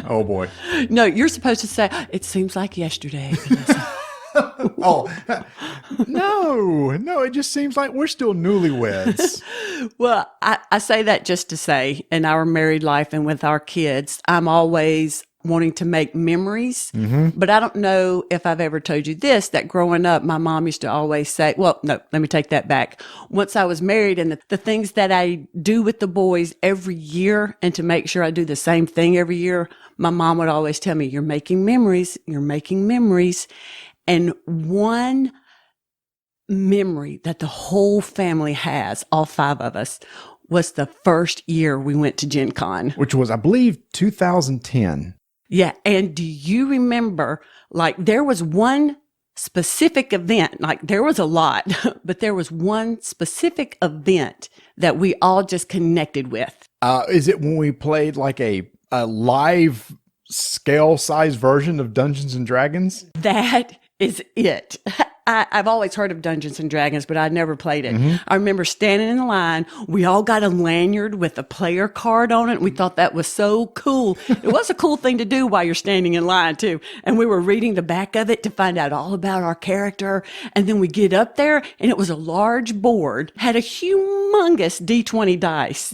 [SPEAKER 2] Oh, boy.
[SPEAKER 1] No, you're supposed to say, it seems like yesterday.
[SPEAKER 2] Oh, no, it just seems like we're still newlyweds.
[SPEAKER 1] Well, I say that just to say, in our married life and with our kids, I'm always wanting to make memories. But I don't know if I've ever told you this, that growing up, my mom used to always say, well, no, let me take that back. Once I was married, and the things that I do with the boys every year, and to make sure I do the same thing every year, my mom would always tell me, you're making memories. And one memory that the whole family has, all 5 of us, was the first year we went to Gen Con.
[SPEAKER 2] Which was, I believe, 2010.
[SPEAKER 1] Yeah. And do you remember, there was one specific event, there was a lot, but there was one specific event that we all just connected with.
[SPEAKER 2] Is it when we played a live scale size version of Dungeons and Dragons?
[SPEAKER 1] That is it. I've always heard of Dungeons and Dragons, but I'd never played it. I remember standing in the line. We all got a lanyard with a player card on it. We thought that was so cool. It was a cool thing to do while you're standing in line, too. And we were reading the back of it to find out all about our character. And then we get up there, and it was a large board, had a humongous D20 dice.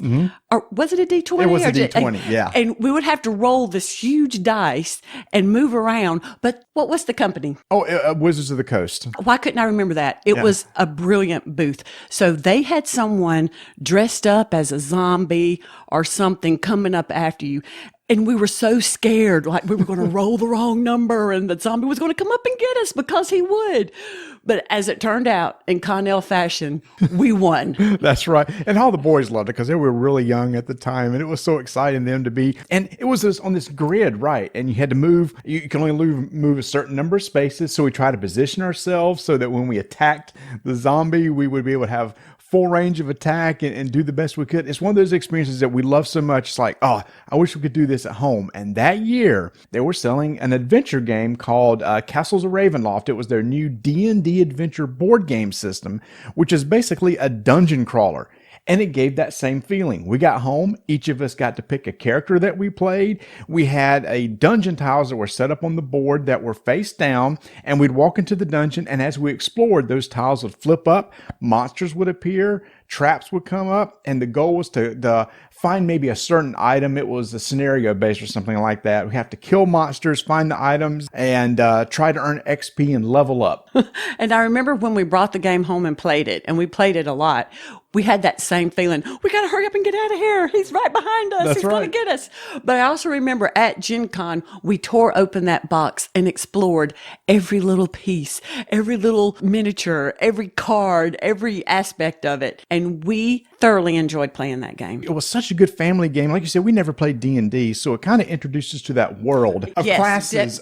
[SPEAKER 1] Or was it a D20?
[SPEAKER 2] It was a D20, yeah.
[SPEAKER 1] And we would have to roll this huge dice and move around. But what was the company?
[SPEAKER 2] Oh, Wizards of the Coast.
[SPEAKER 1] Why couldn't I remember that? It was a brilliant booth. So they had someone dressed up as a zombie or something coming up after you. And we were so scared, we were going to roll the wrong number and the zombie was going to come up and get us because he would. But as it turned out, in Connell fashion, we won.
[SPEAKER 2] That's right. And all the boys loved it because they were really young at the time. And it was so exciting them to be. And it was on this grid, right? And you had to move. You can only move a certain number of spaces. So we tried to position ourselves so that when we attacked the zombie, we would be able to have full range of attack and do the best we could. It's one of those experiences that we love so much. It's like, oh, I wish we could do this at home. And that year, they were selling an adventure game called Castles of Ravenloft. It was their new D&D adventure board game system, which is basically a dungeon crawler. And it gave that same feeling. We got home. Each of us got to pick a character that we played. We had a dungeon tiles that were set up on the board that were face down. And we'd walk into the dungeon. And as we explored, those tiles would flip up. Monsters would appear. Traps would come up. And the goal was to find maybe a certain item. It was a scenario based or something like that. We have to kill monsters, find the items, and try to earn XP and level up.
[SPEAKER 1] And I remember when we brought the game home and played it, and we played it a lot, we had that same feeling. We got to hurry up and get out of here. He's right behind us. He's going to get us. But I also remember at Gen Con, we tore open that box and explored every little piece, every little miniature, every card, every aspect of it. And we thoroughly enjoyed playing that game.
[SPEAKER 2] It was such a good family game. Like you said, we never played D&D, so it kind of introduced us to that world of classes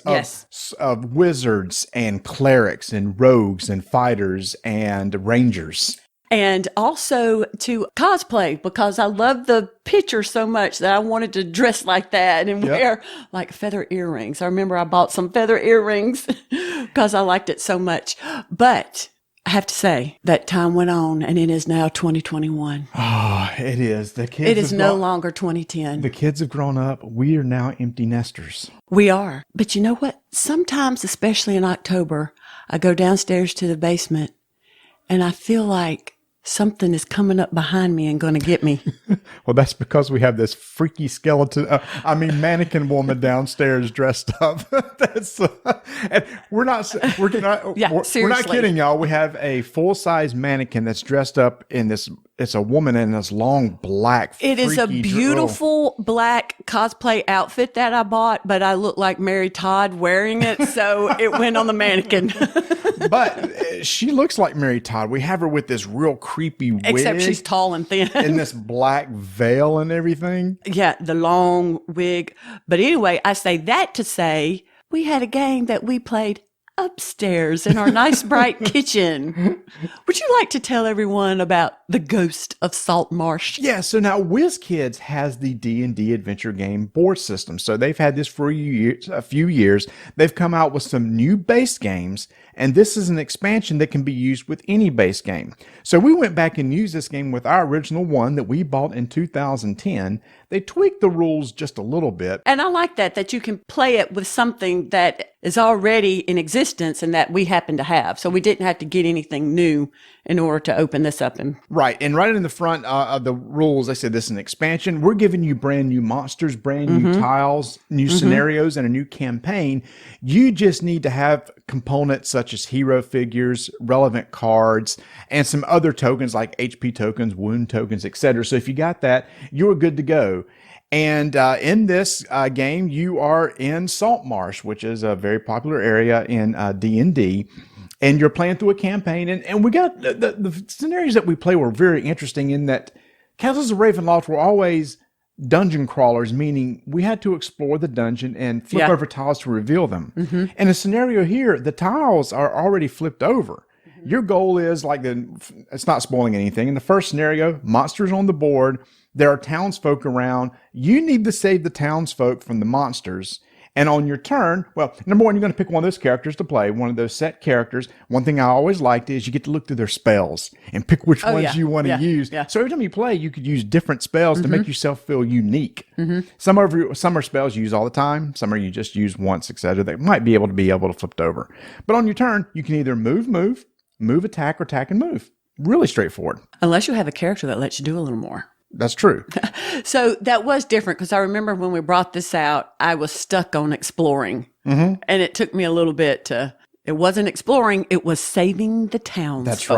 [SPEAKER 2] of wizards and clerics and rogues and fighters and rangers.
[SPEAKER 1] And also to cosplay, because I love the picture so much that I wanted to dress like that and wear like feather earrings. I remember I bought some feather earrings because I liked it so much. But I have to say that time went on and it is now 2021.
[SPEAKER 2] Oh, it is. The kids.
[SPEAKER 1] It is no longer 2010.
[SPEAKER 2] The kids have grown up. We are now empty nesters.
[SPEAKER 1] We are. But you know what? Sometimes, especially in October, I go downstairs to the basement and I feel like something is coming up behind me and going to get me.
[SPEAKER 2] Well, that's because we have this freaky skeleton, mannequin woman downstairs dressed up. And we're not kidding, y'all. We have a full-size mannequin that's dressed up in this. It's a woman in this long black.
[SPEAKER 1] It is a beautiful black cosplay outfit that I bought, but I look like Mary Todd wearing it, so it went on the mannequin.
[SPEAKER 2] But she looks like Mary Todd. We have her with this real creepy wig.
[SPEAKER 1] Except she's tall and thin.
[SPEAKER 2] And this black veil and everything.
[SPEAKER 1] Yeah, the long wig. But anyway, I say that to say we had a game that we played upstairs in our nice bright kitchen. Would you like to tell everyone about the Ghost of Saltmarsh?
[SPEAKER 2] Yeah, so now WizKids has the D&D adventure game board system. So they've had this for a few years. They've come out with some new base games, and this is an expansion that can be used with any base game. So we went back and used this game with our original one that we bought in 2010. They tweaked the rules just a little bit.
[SPEAKER 1] And I like that you can play it with something that is already in existence and that we happen to have. So we didn't have to get anything new in order to open this up. And
[SPEAKER 2] Right. And right in the front of the rules, they said this is an expansion. We're giving you brand new monsters, brand new tiles, new scenarios, and a new campaign. You just need to have components such as hero figures, relevant cards, and some other tokens like HP tokens, wound tokens, etc. So if you got that, you're good to go. And in this game, you are in Saltmarsh, which is a very popular area in D&D. And you're playing through a campaign. And we got the scenarios that we play were very interesting in that Castles of Ravenloft were always dungeon crawlers, meaning we had to explore the dungeon and flip over tiles to reveal them. In a scenario here, the tiles are already flipped over. Your goal is it's not spoiling anything. In the first scenario, monsters on the board. There are townsfolk around. You need to save the townsfolk from the monsters. And on your turn, well, number one, you're going to pick one of those characters to play, one of those set characters. One thing I always liked is you get to look through their spells and pick which ones you want to use.
[SPEAKER 1] Yeah.
[SPEAKER 2] So every time you play, you could use different spells to make yourself feel unique. Some are spells you use all the time. Some are you just use once, etc. They might be able to flipped over. But on your turn, you can either move, attack, or attack and move. Really straightforward.
[SPEAKER 1] unless you have a character that lets you do a little more.
[SPEAKER 2] That's true.
[SPEAKER 1] So that was different because I remember when we brought this out, I was stuck on exploring. And it took me a little bit to, it wasn't exploring, it was saving the towns.
[SPEAKER 2] That's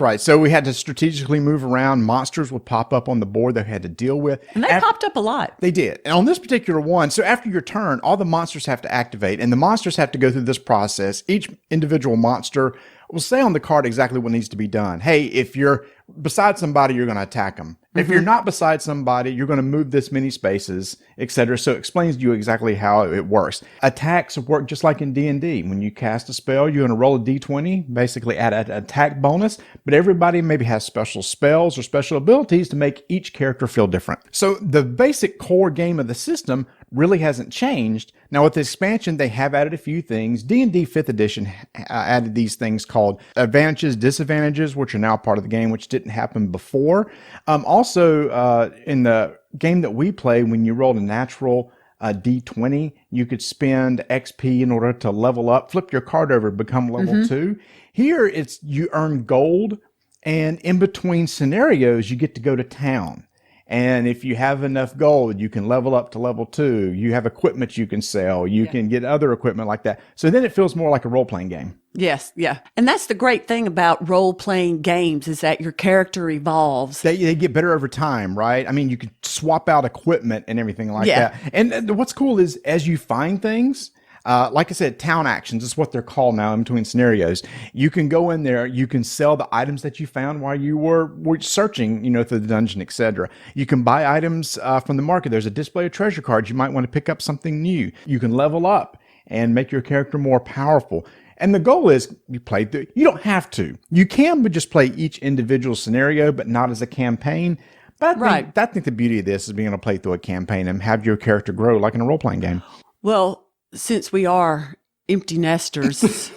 [SPEAKER 2] right. So we had to strategically move around. Monsters would pop up on the board that we had to deal with.
[SPEAKER 1] And they popped up a lot.
[SPEAKER 2] They did. And on this particular one, so after your turn, all the monsters have to activate, and the monsters have to go through this process. Each individual monster will say on the card exactly what needs to be done. Hey, if you're beside somebody, you're going to attack them. If you're not beside somebody, you're going to move this many spaces, etc. So it explains to you exactly how it works. Attacks work just like in D&D. When you cast a spell, you're going to roll a d20, basically add an attack bonus, but everybody maybe has special spells or special abilities to make each character feel different. So the basic core game of the system really hasn't changed. Now with the expansion, they have added a few things. D&D 5th edition added these things called advantages, disadvantages, which are now part of the game, which didn't happen before. Also, in the game that we play, when you rolled a natural D20, you could spend XP in order to level up, flip your card over, become level 2. Here, it's you earn gold, and in between scenarios, you get to go to town. And if you have enough gold, you can level up to level 2. You have equipment you can sell. You can get other equipment like that. So then it feels more like a role-playing game.
[SPEAKER 1] Yes, yeah. And that's the great thing about role-playing games is that your character evolves.
[SPEAKER 2] They get better over time, right? I mean, you can swap out equipment and everything like that. And what's cool is as you find things, like I said, town actions is what they're called now in between scenarios. You can go in there, you can sell the items that you found while you were searching, through the dungeon, etc. You can buy items from the market. There's a display of treasure cards. You might want to pick up something new. You can level up and make your character more powerful. And the goal is you don't have to. You can but just play each individual scenario, but not as a campaign. But I think the beauty of this is being able to play through a campaign and have your character grow like in a role-playing game.
[SPEAKER 1] Well, since we are empty nesters,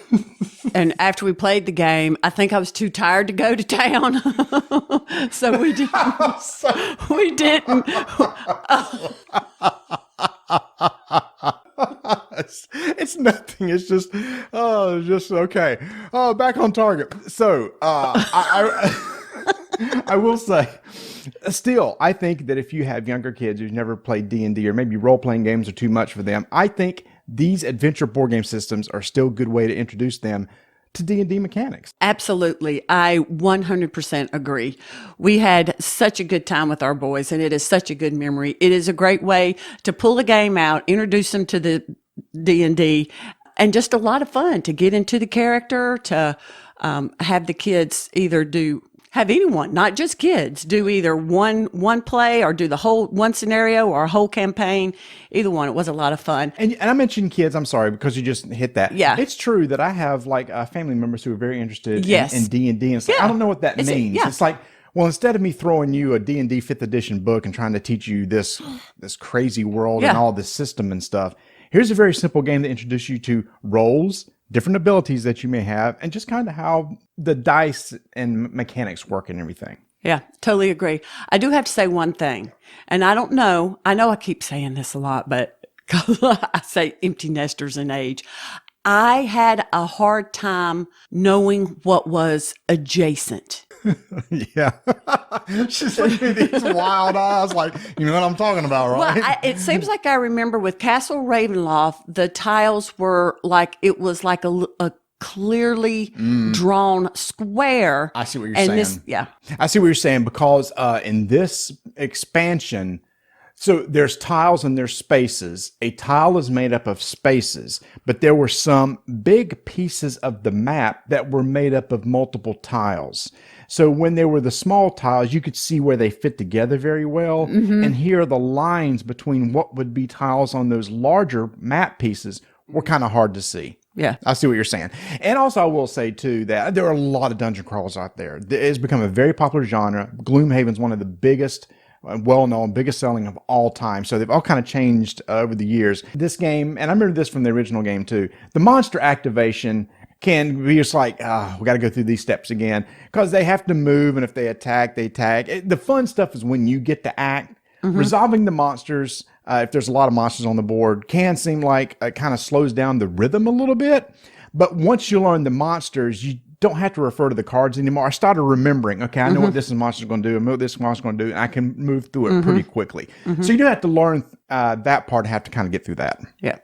[SPEAKER 1] and after we played the game, I think I was too tired to go to town. So we didn't. We didn't.
[SPEAKER 2] It's nothing. It's just okay. Back on target. So I will say, still, I think that if you have younger kids who've never played D&D or maybe role-playing games are too much for them, I think these adventure board game systems are still a good way to introduce them to D&D mechanics.
[SPEAKER 1] Absolutely. I 100% agree. We had such a good time with our boys, and it is such a good memory. It is a great way to pull a game out, introduce them to the D&D, and just a lot of fun to get into the character, to have the kids either do have anyone, not just kids, do either one play or do the whole one scenario or a whole campaign. Either one. It was a lot of fun.
[SPEAKER 2] And I mentioned kids, I'm sorry, because you just hit that.
[SPEAKER 1] Yeah.
[SPEAKER 2] It's true that I have like family members who are very interested
[SPEAKER 1] Yes.
[SPEAKER 2] in D&D. And it's like,
[SPEAKER 1] Yeah.
[SPEAKER 2] I don't know what that means.
[SPEAKER 1] Yeah.
[SPEAKER 2] It's like, well, instead of me throwing you a D&D 5th edition book and trying to teach you this crazy world and
[SPEAKER 1] Yeah.
[SPEAKER 2] all this system and stuff, here's a very simple game to introduce you to roles, different abilities that you may have, and just kind of how the dice and mechanics work and everything.
[SPEAKER 1] Yeah, totally agree. I do have to say one thing, and I don't know. I know I keep saying this a lot, but I say empty nesters in age. I had a hard time knowing what was adjacent.
[SPEAKER 2] Yeah. She's looking at these wild eyes like, you know what I'm talking about, right?
[SPEAKER 1] Well, it seems like I remember with Castle Ravenloft, the tiles were like, it was like a clearly drawn square.
[SPEAKER 2] I see what you're
[SPEAKER 1] and
[SPEAKER 2] saying.
[SPEAKER 1] Yeah.
[SPEAKER 2] I see what you're saying because in this expansion, so there's tiles and there's spaces. A tile is made up of spaces, but there were some big pieces of the map that were made up of multiple tiles. So when they were the small tiles, you could see where they fit together very well. And here the lines between what would be tiles on those larger map pieces were kind of hard to see.
[SPEAKER 1] Yeah.
[SPEAKER 2] I see what you're saying. And also I will say too that there are a lot of dungeon crawlers out there. It has become a very popular genre. Gloomhaven's one of the biggest, well-known, biggest selling of all time. So they've all kind of changed over the years. This game, and I remember this from the original game too, the monster activation can be just like, we got to go through these steps again because they have to move, and if they attack, they tag. The fun stuff is when you get to act. Resolving the monsters, if there's a lot of monsters on the board, can seem like it kind of slows down the rhythm a little bit. But once you learn the monsters, you don't have to refer to the cards anymore. I started remembering, okay, I know what this monster is going to do, I know what this monster is going to do, and I can move through it pretty quickly. So you do have to learn that part and have to kind of get through that.
[SPEAKER 1] Yeah.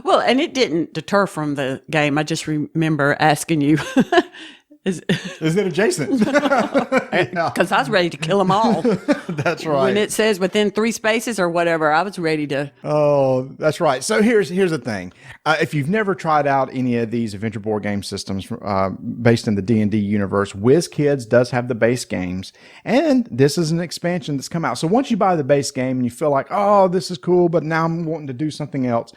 [SPEAKER 1] Well, and it didn't deter from the game. I just remember asking you,
[SPEAKER 2] Is it adjacent?
[SPEAKER 1] because I was ready to kill them all.
[SPEAKER 2] That's right.
[SPEAKER 1] When it says within 3 spaces or whatever, I was ready to.
[SPEAKER 2] Oh, that's right. So here's the thing. If you've never tried out any of these adventure board game systems based in the D&D universe, WizKids does have the base games, and this is an expansion that's come out. So once you buy the base game and you feel like, oh, this is cool, but now I'm wanting to do something else,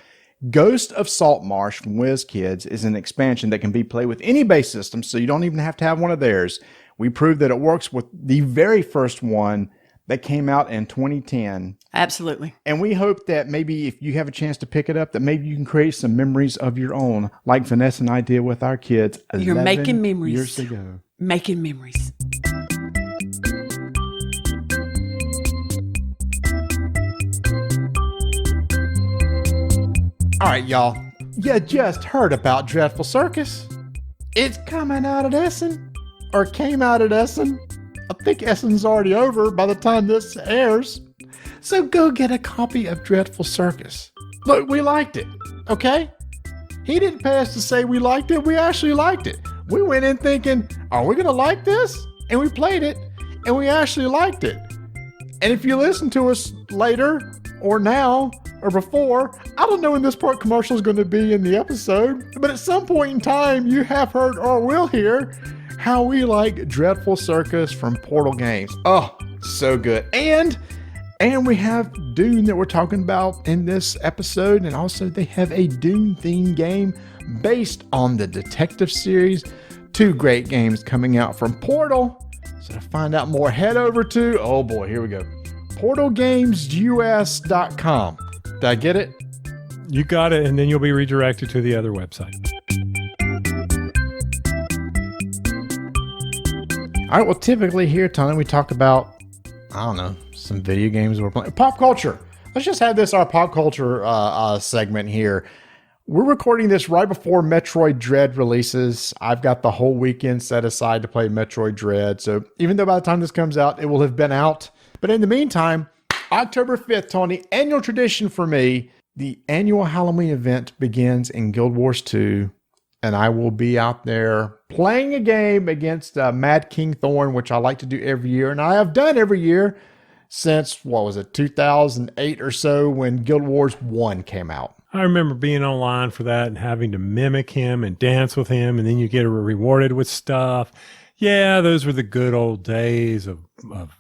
[SPEAKER 2] Ghost of Saltmarsh from WizKids is an expansion that can be played with any base system, so you don't even have to have one of theirs. We proved that it works with the very first one that came out in 2010.
[SPEAKER 1] Absolutely.
[SPEAKER 2] And we hope that maybe if you have a chance to pick it up, that maybe you can create some memories of your own, like Vanessa and I did with our kids.
[SPEAKER 1] You're making memories.
[SPEAKER 2] Years ago.
[SPEAKER 1] Making memories.
[SPEAKER 2] All right, y'all. You just heard about Dreadful Circus. It's coming out at Essen, or came out at Essen. I think Essen's already over by the time this airs. So go get a copy of Dreadful Circus. Look, we liked it, okay? He didn't pay us to say we liked it. We actually liked it. We went in thinking, are we going to like this? And we played it, and we actually liked it. And if you listen to us later, or now, or before, I don't know when this part commercial is going to be in the episode, but at some point in time, you have heard or will hear how we like Dreadful Circus from Portal Games. Oh, so good. And we have Dune that we're talking about in this episode, and also they have a Dune themed game based on the detective series. 2 great games coming out from Portal. So to find out more, head over to, oh boy, here we go, portalgamesus.com. Did I get it?
[SPEAKER 3] You got it, and then you'll be redirected to the other website.
[SPEAKER 2] All right, well, typically here, Tony, we talk about, I don't know, some video games we're playing. Pop culture. Let's just have this our pop culture segment here. We're recording this right before Metroid Dread releases. I've got the whole weekend set aside to play Metroid Dread. So even though by the time this comes out, it will have been out. But in the meantime, October 5th, Tony, annual tradition for me, the annual Halloween event begins in Guild Wars 2. And I will be out there playing a game against Mad King Thorn, which I like to do every year. And I have done every year since, 2008 or so, when Guild Wars 1 came out.
[SPEAKER 3] I remember being online for that and having to mimic him and dance with him, and then you get rewarded with stuff. Yeah, those were the good old days of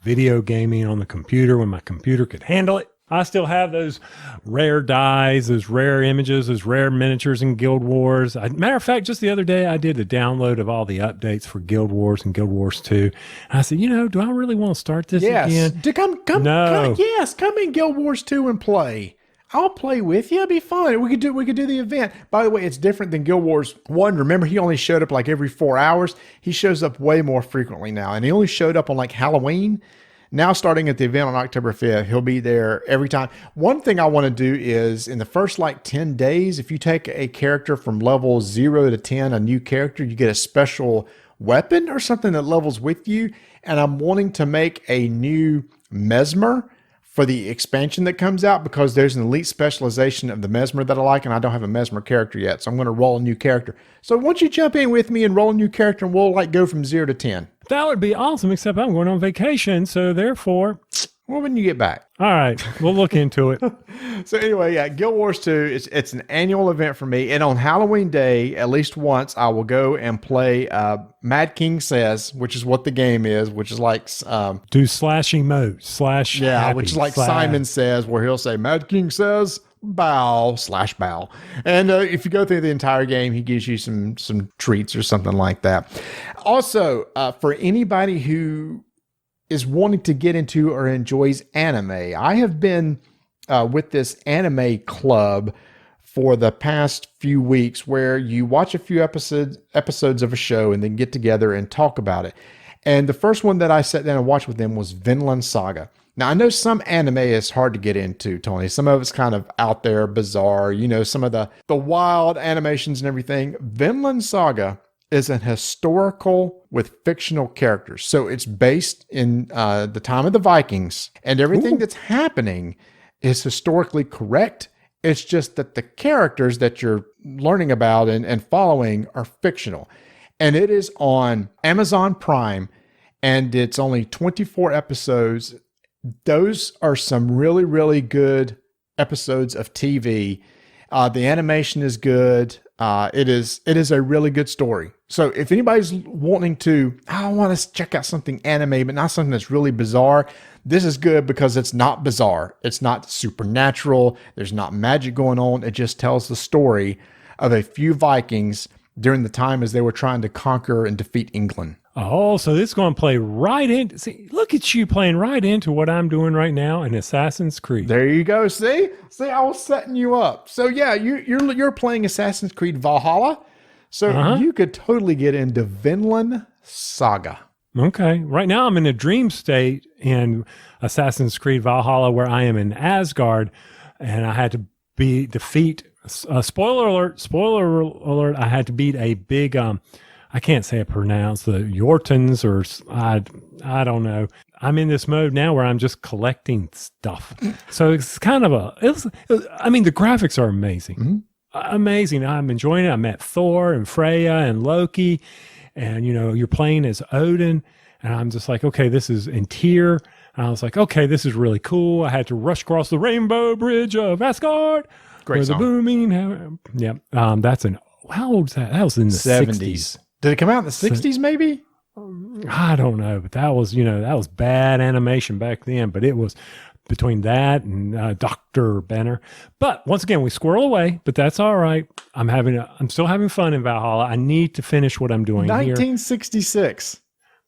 [SPEAKER 3] video gaming on the computer when my computer could handle it. I still have those rare dies, those rare images, those rare miniatures in Guild Wars. Matter of fact, just the other day, I did a download of all the updates for Guild Wars and Guild Wars 2. And I said, do I really want to start this again?
[SPEAKER 2] Come in Guild Wars 2 and play. I'll play with you. It'd be fun. We could do the event. By the way, it's different than Guild Wars 1. Remember, he only showed up like every 4 hours. He shows up way more frequently now. And he only showed up on like Halloween. Now, starting at the event on October 5th, he'll be there every time. One thing I want to do is in the first like 10 days, if you take a character from level 0 to 10, a new character, you get a special weapon or something that levels with you. And I'm wanting to make a new Mesmer for the expansion that comes out because there's an elite specialization of the Mesmer that I like, and I don't have a Mesmer character yet, so I'm going to roll a new character. So why don't you jump in with me and roll a new character, and we'll like go from 0 to 10.
[SPEAKER 3] That would be awesome, except I'm going on vacation, so therefore...
[SPEAKER 2] Well, when you get back.
[SPEAKER 3] All right, we'll look into it.
[SPEAKER 2] So anyway, yeah, Guild Wars 2, it's an annual event for me. And on Halloween Day, at least once, I will go and play Mad King Says, which is what the game is, which is like...
[SPEAKER 3] do slashing mode, happy,
[SPEAKER 2] which is like Simon Says, where he'll say, Mad King Says, bow/bow. And if you go through the entire game, he gives you some treats or something like that. Also, for anybody who is wanting to get into or enjoys anime, I have been with this anime club for the past few weeks where you watch a few episodes of a show and then get together and talk about it. And the first one that I sat down and watched with them was Vinland Saga. Now, I know some anime is hard to get into, Tony. Some of it's kind of out there, bizarre, some of the wild animations and everything. Vinland Saga is an historical with fictional characters. So it's based in the time of the Vikings, and everything that's happening is historically correct. It's just that the characters that you're learning about and following are fictional. And it is on Amazon Prime, and it's only 24 episodes. Those are some really, really good episodes of TV. The animation is good. It is a really good story. So if anybody's wanting to, I want to check out something anime, but not something that's really bizarre, this is good because it's not bizarre. It's not supernatural. There's not magic going on. It just tells the story of a few Vikings during the time as they were trying to conquer and defeat England.
[SPEAKER 3] Oh, so this is going to play right in. See, look at you playing right into what I'm doing right now in Assassin's Creed.
[SPEAKER 2] There you go. See, I was setting you up. So yeah, you're playing Assassin's Creed Valhalla. So you could totally get into Vinland Saga.
[SPEAKER 3] Okay. Right now I'm in a dream state in Assassin's Creed Valhalla where I am in Asgard and I had to defeat, spoiler alert, I had to beat a big, I can't say it pronounced, the Jortans or I don't know. I'm in this mode now where I'm just collecting stuff. So it's kind of the graphics are amazing. Mm-hmm. Amazing. I'm enjoying it. I met Thor and Freya and Loki, and you're playing as Odin, and I'm just like, okay, this is in Tyr. And I was like, okay, this is really cool. I had to rush across the Rainbow Bridge of Asgard.
[SPEAKER 2] Great song.
[SPEAKER 3] The booming. Yeah. How old was that? That was in the 70s.
[SPEAKER 2] Did it come out in the 60s maybe?
[SPEAKER 3] I don't know, but that was bad animation back then, but it was between that and Dr. Banner. But once again, we squirrel away, but that's all right. I'm still having fun in Valhalla. I need to finish what I'm doing
[SPEAKER 2] 1966.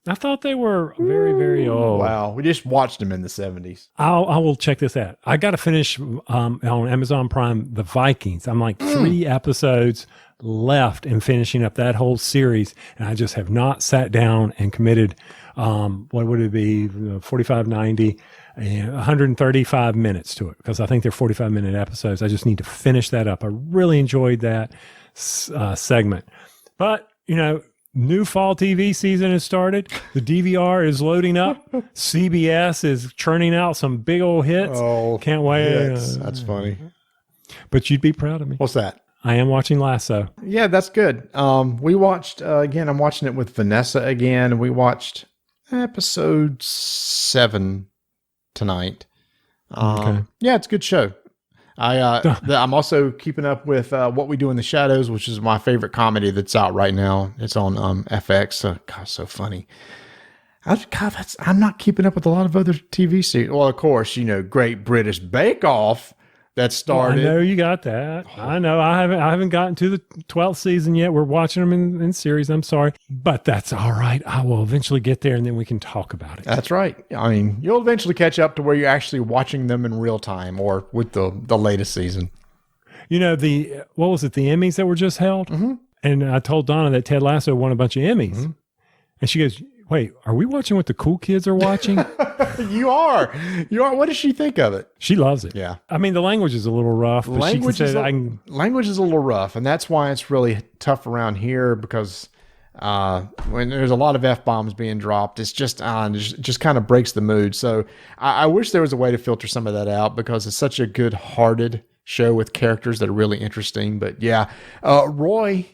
[SPEAKER 3] I thought they were very, very old.
[SPEAKER 2] Wow. We just watched them in the 70s.
[SPEAKER 3] I will check this out. I got to finish on Amazon Prime, The Vikings. I'm like 3 episodes left in finishing up that whole series. And I just have not sat down and committed, what would it be, 45, 90, 135 minutes to it, because I think they're 45-minute episodes. I just need to finish that up. I really enjoyed that segment. But, new fall TV season has started. The DVR is loading up. CBS is churning out some big old hits.
[SPEAKER 2] Oh,
[SPEAKER 3] can't wait.
[SPEAKER 2] That's funny.
[SPEAKER 3] But you'd be proud of me.
[SPEAKER 2] What's that?
[SPEAKER 3] I am watching Lasso.
[SPEAKER 2] Yeah, that's good. We watched, again, I'm watching it with Vanessa again. We watched episode 7 tonight.
[SPEAKER 3] Okay.
[SPEAKER 2] Yeah, it's a good show. I'm also keeping up with What We Do in the Shadows, which is my favorite comedy that's out right now. It's on FX. God, so funny. I'm not keeping up with a lot of other TV series. Well, of course, Great British Bake Off that started.
[SPEAKER 3] I know you got that. I know. I haven't gotten to the 12th season yet. We're watching them in series. I'm sorry, but that's all right. I will eventually get there, and then we can talk about it.
[SPEAKER 2] That's right. I mean, you'll eventually catch up to where you're actually watching them in real time, or with the latest season.
[SPEAKER 3] What was it? The Emmys that were just held, and I told Donna that Ted Lasso won a bunch of Emmys, and she goes, "Wait, are we watching what the cool kids are watching?"
[SPEAKER 2] You are. What does she think of it?
[SPEAKER 3] She loves it.
[SPEAKER 2] Yeah.
[SPEAKER 3] I mean, the language is a little rough. But
[SPEAKER 2] Language is a little rough, and that's why it's really tough around here, because when there's a lot of F-bombs being dropped, it's just kind of breaks the mood. So I wish there was a way to filter some of that out, because it's such a good-hearted show with characters that are really interesting. But yeah, Roy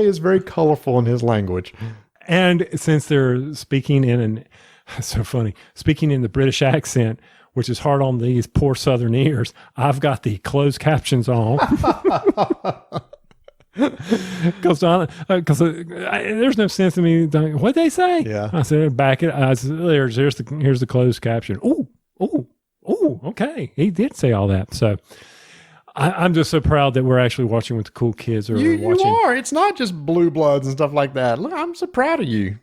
[SPEAKER 2] is very colorful in his language.
[SPEAKER 3] And since they're speaking so funny, speaking in the British accent, which is hard on these poor Southern ears, I've got the closed captions on. Because there's no sense in me. What'd they say?
[SPEAKER 2] Yeah.
[SPEAKER 3] I said, back it. I said, here's the closed caption. Oh, okay. He did say all that. So I'm just so proud that we're actually watching with the cool kids. Or
[SPEAKER 2] You
[SPEAKER 3] watching.
[SPEAKER 2] are. It's not just Blue Bloods and stuff like that. Look, I'm so proud of you.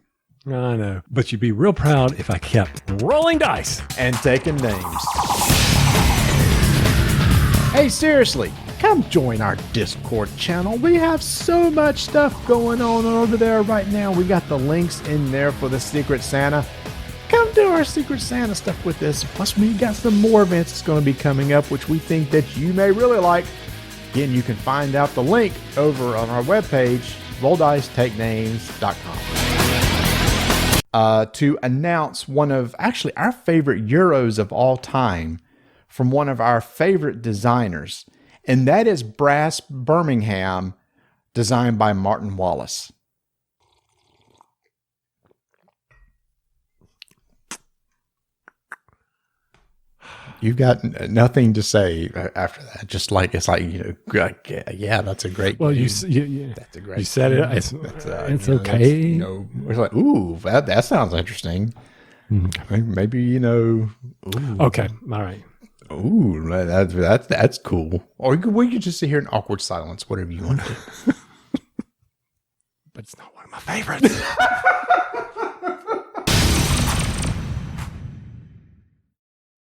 [SPEAKER 3] I know. But you'd be real proud if I kept rolling dice.
[SPEAKER 2] And taking names. Hey, seriously, come join our Discord channel. We have so much stuff going on over there right now. We got the links in there for the Secret Santa. Come do our Secret Santa stuff with us. Plus, we got some more events that's going to be coming up, which we think that you may really like. Again, you can find out the link over on our webpage, rolldicetakenames.com. To announce one of actually our favorite Euros of all time from one of our favorite designers, and that is Brass Birmingham, designed by Martin Wallace. You've got nothing to say after that. Just like, it's like, yeah, that's a great
[SPEAKER 3] Well,
[SPEAKER 2] game.
[SPEAKER 3] that's
[SPEAKER 2] a great
[SPEAKER 3] You said
[SPEAKER 2] game.
[SPEAKER 3] it. It's
[SPEAKER 2] You know,
[SPEAKER 3] okay.
[SPEAKER 2] It's like, ooh, that sounds interesting. Maybe, ooh.
[SPEAKER 3] Okay. All right.
[SPEAKER 2] Ooh, that's cool. Or we could just sit here in awkward silence, whatever you want to do.
[SPEAKER 3] But it's not one of my favorites.